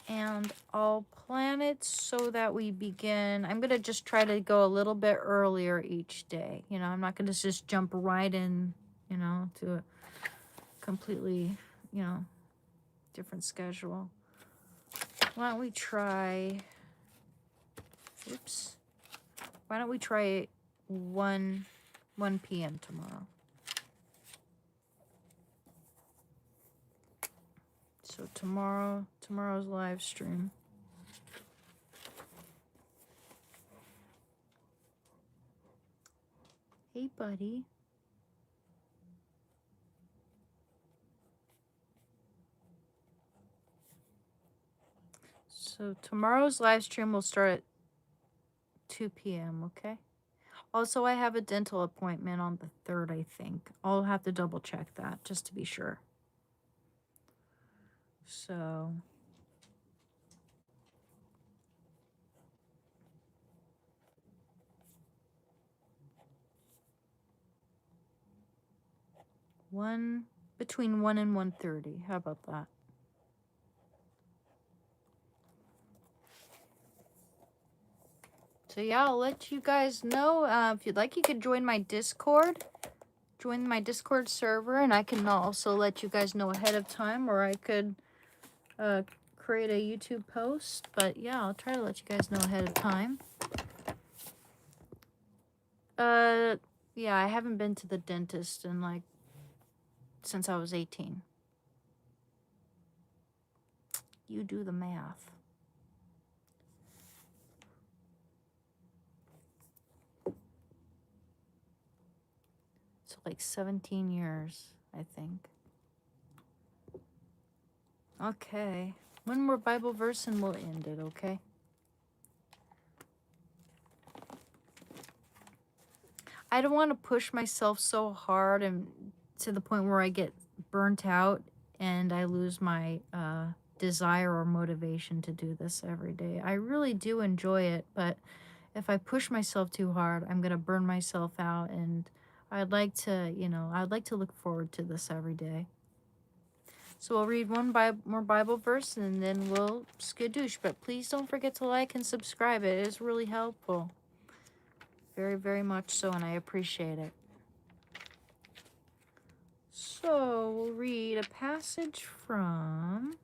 And I'll plan it so that we begin. I'm going to just try to go a little bit earlier each day. You know, I'm not going to just jump right in, you know, to a completely, you know, different schedule. Why don't we try, oops. Why don't we try 1 p.m. tomorrow? So tomorrow's live stream. Hey, buddy. So tomorrow's live stream will start at 2 p.m., okay? Also, I have a dental appointment on the 3rd, I think. I'll have to double check that just to be sure. So, between 1 and 1:30. How about that? So yeah, I'll let you guys know. If you'd like, you could join my Discord. Join my Discord server, and I can also let you guys know ahead of time, or I could create a YouTube post. But yeah, I'll try to let you guys know ahead of time. Yeah, I haven't been to the dentist in since I was 18. You do the math. So like 17 years, I think. Okay. One more Bible verse and we'll end it, okay? I don't want to push myself so hard and to the point where I get burnt out and I lose my desire or motivation to do this every day. I really do enjoy it, but if I push myself too hard, I'm going to burn myself out, and I'd like to, you know, I'd like to look forward to this every day. So we'll read one more Bible verse and then we'll skadoosh. But please don't forget to like and subscribe. It is really helpful. Very, very much so, and I appreciate it. So we'll read a passage from...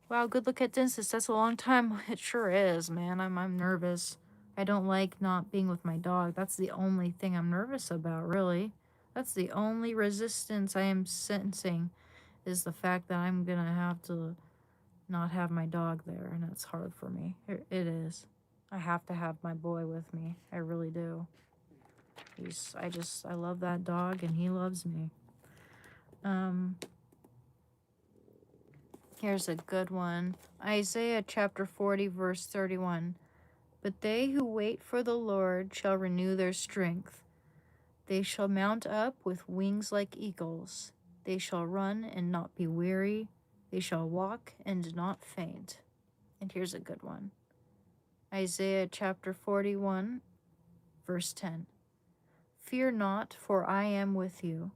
Wow, good look at dentist. That's a long time. It sure is, man. I'm nervous. I don't like not being with my dog. That's the only thing I'm nervous about, really. That's the only resistance I am sensing, is the fact that I'm gonna have to not have my dog there, and it's hard for me. It is. I have to have my boy with me. I really do. I love that dog, and he loves me. Here's a good one. Isaiah chapter 40, verse 31. But they who wait for the Lord shall renew their strength. They shall mount up with wings like eagles. They shall run and not be weary. They shall walk and not faint. And here's a good one. Isaiah chapter 41, verse 10. Fear not, for I am with you.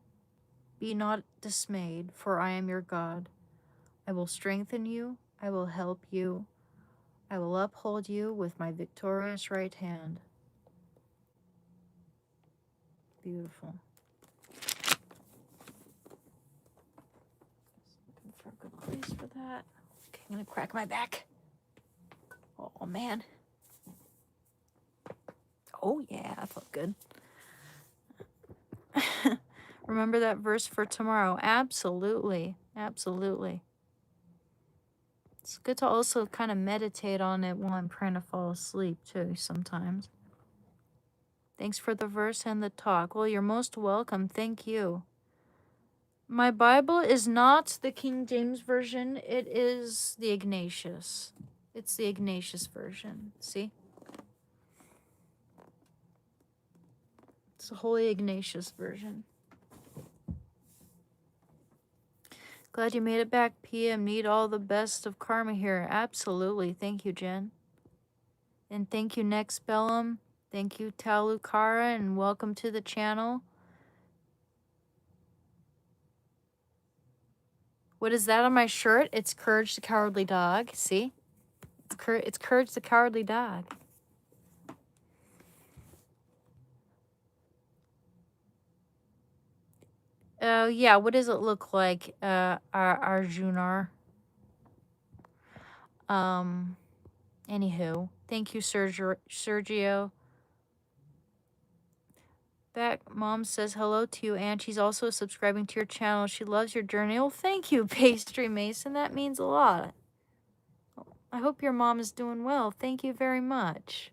Be not dismayed, for I am your God. I will strengthen you. I will help you. I will uphold you with my victorious right hand. Beautiful. that. Okay, I'm gonna crack my back. Oh man. Oh yeah, that felt good. Remember that verse for tomorrow. Absolutely. Absolutely. It's good to also kind of meditate on it while I'm trying to fall asleep too sometimes. Thanks for the verse and the talk. Well, you're most welcome. Thank you. My Bible is not the King James Version. It is the Ignatius. It's the Ignatius version. See? It's the Holy Ignatius version. Glad you made it back, PM. Need all the best of karma here. Absolutely. Thank you, Jen. And thank you, Next Bellum. Thank you, Talukara, and welcome to the channel. What is that on my shirt? It's Courage the Cowardly Dog. See? It's Courage the Cowardly Dog. Oh, yeah. What does it look like, Arjunar? Anywho. Thank you, Sergio. Back, Mom says hello to you, and she's also subscribing to your channel. She loves your journey. Oh, thank you, Pastry Mason. That means a lot. I hope your mom is doing well. Thank you very much.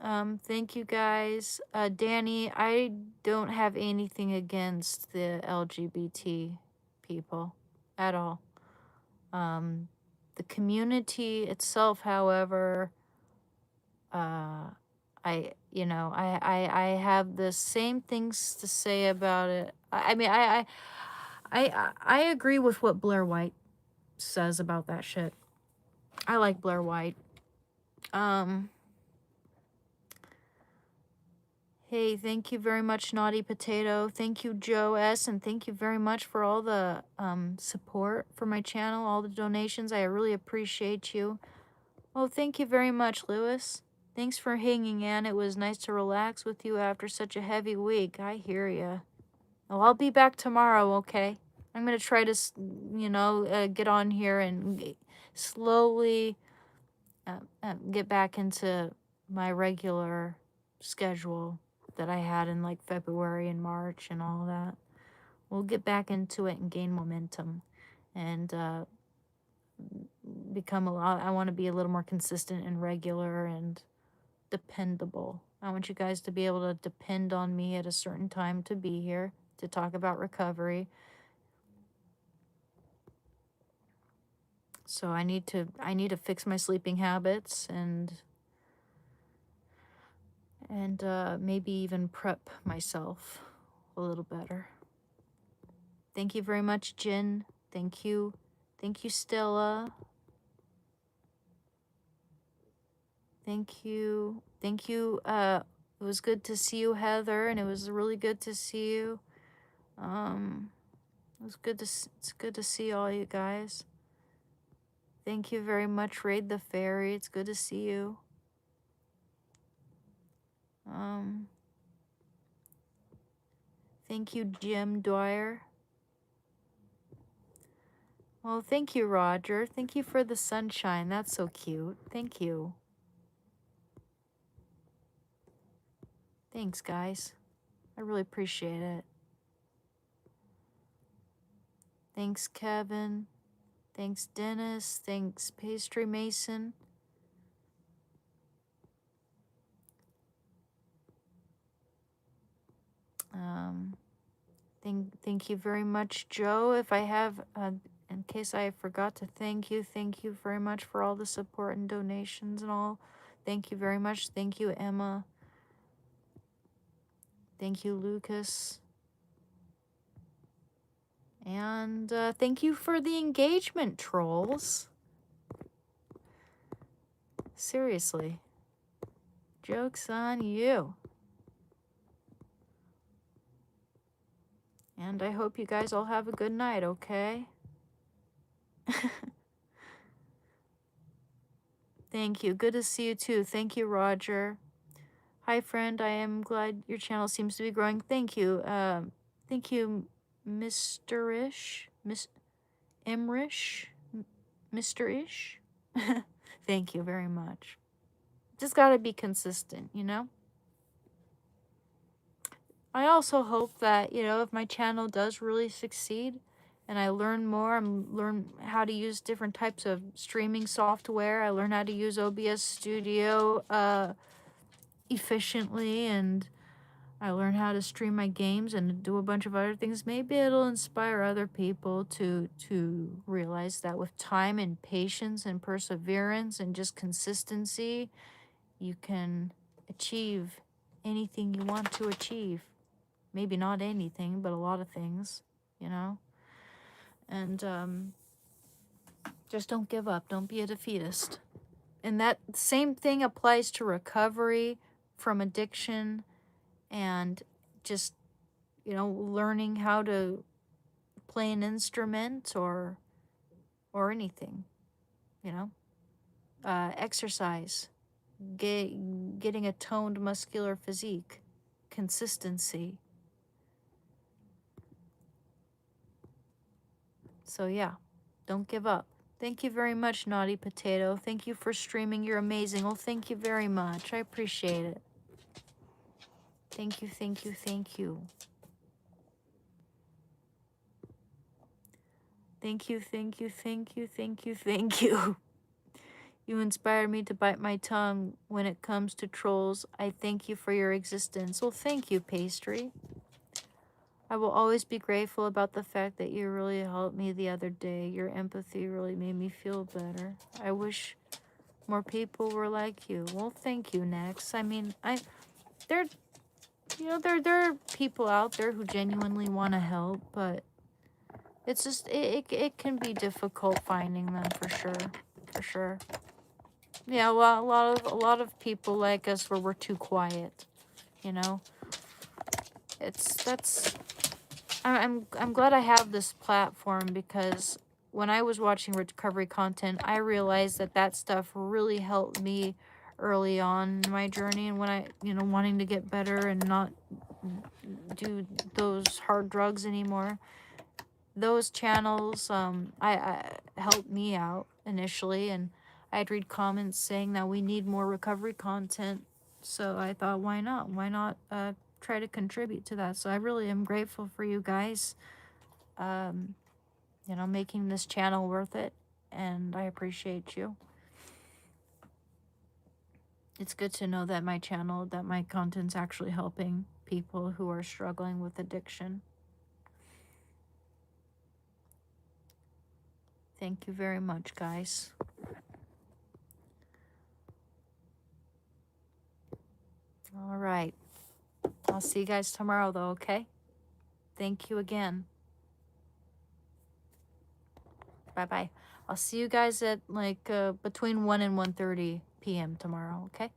Thank you guys. Danny, I don't have anything against the LGBT people at all. The community itself, however, I have the same things to say about it. I agree with what Blair White says about that shit. I like Blair White. Hey, thank you very much, Naughty Potato. Thank you, Joe S. And thank you very much for all the support for my channel, all the donations. I really appreciate you. Oh, thank you very much, Lewis. Thanks for hanging in. It was nice to relax with you after such a heavy week. I hear ya. Oh, I'll be back tomorrow, okay? I'm going to try to, get on here and slowly get back into my regular schedule that I had in like February and March and all that. We'll get back into it and gain momentum and become I want to be a little more consistent and regular and dependable. I want you guys to be able to depend on me at a certain time to be here to talk about recovery. So I need to fix my sleeping habits and maybe even prep myself a little better. Thank you very much, Jen. Thank you. Thank you, Stella. Thank you. Thank you. It was good to see you, Heather, and it was really good to see you. It's good to see all you guys. Thank you very much, Raid the Fairy. It's good to see you. Thank you, Jim Dwyer. Well, thank you, Roger. Thank you for the sunshine. That's so cute. Thank you. Thanks, guys. I really appreciate it. Thanks, Kevin. Thanks, Dennis. Thanks, Pastry Mason. Thank you very much, Joe. If I have, in case I forgot to thank you very much for all the support and donations and all. Thank you very much. Thank you, Emma. Thank you, Lucas. And thank you for the engagement, trolls. Seriously. Joke's on you. And I hope you guys all have a good night, okay? Thank you. Good to see you too. Thank you, Roger. Hi, friend. I am glad your channel seems to be growing. Thank you. Thank you, Mr. Ish, Imrish, Mr. Ish. Thank you very much. Just gotta be consistent, you know? I also hope that, you know, if my channel does really succeed and I learn more, I learn how to use different types of streaming software, I learn how to use OBS Studio efficiently, and I learn how to stream my games and do a bunch of other things. Maybe it'll inspire other people to realize that with time and patience and perseverance and just consistency, you can achieve anything you want to achieve. Maybe not anything, but a lot of things, you know? And just don't give up. Don't be a defeatist. And that same thing applies to recovery from addiction and just, you know, learning how to play an instrument or anything, you know? Exercise, getting a toned muscular physique, consistency. So yeah, don't give up. Thank you very much, Naughty Potato. Thank you for streaming. You're amazing. Oh, thank you very much. I appreciate it. Thank you, thank you, thank you. Thank you, thank you, thank you, thank you, thank you. You inspire me to bite my tongue when it comes to trolls. I thank you for your existence. Well, thank you, Pastry. I will always be grateful about the fact that you really helped me the other day. Your empathy really made me feel better. I wish more people were like you. Well, thank you, Nex. I mean, there are people out there who genuinely want to help, but it's just, it can be difficult finding them for sure. Yeah, well, a lot of people like us where we're too quiet, you know. I'm glad I have this platform, because when I was watching recovery content, I realized that stuff really helped me early on in my journey, and when I, you know, wanting to get better and not do those hard drugs anymore. Those channels I helped me out initially, and I'd read comments saying that we need more recovery content. So I thought, why not? Why not try to contribute to that? So I really am grateful for you guys, you know, making this channel worth it, and I appreciate you. It's good to know that my content's actually helping people who are struggling with addiction. Thank you very much, guys. All right. I'll see you guys tomorrow, though, okay? Thank you again. Bye-bye. I'll see you guys at, like, between 1 and 1:30 p.m. tomorrow, okay?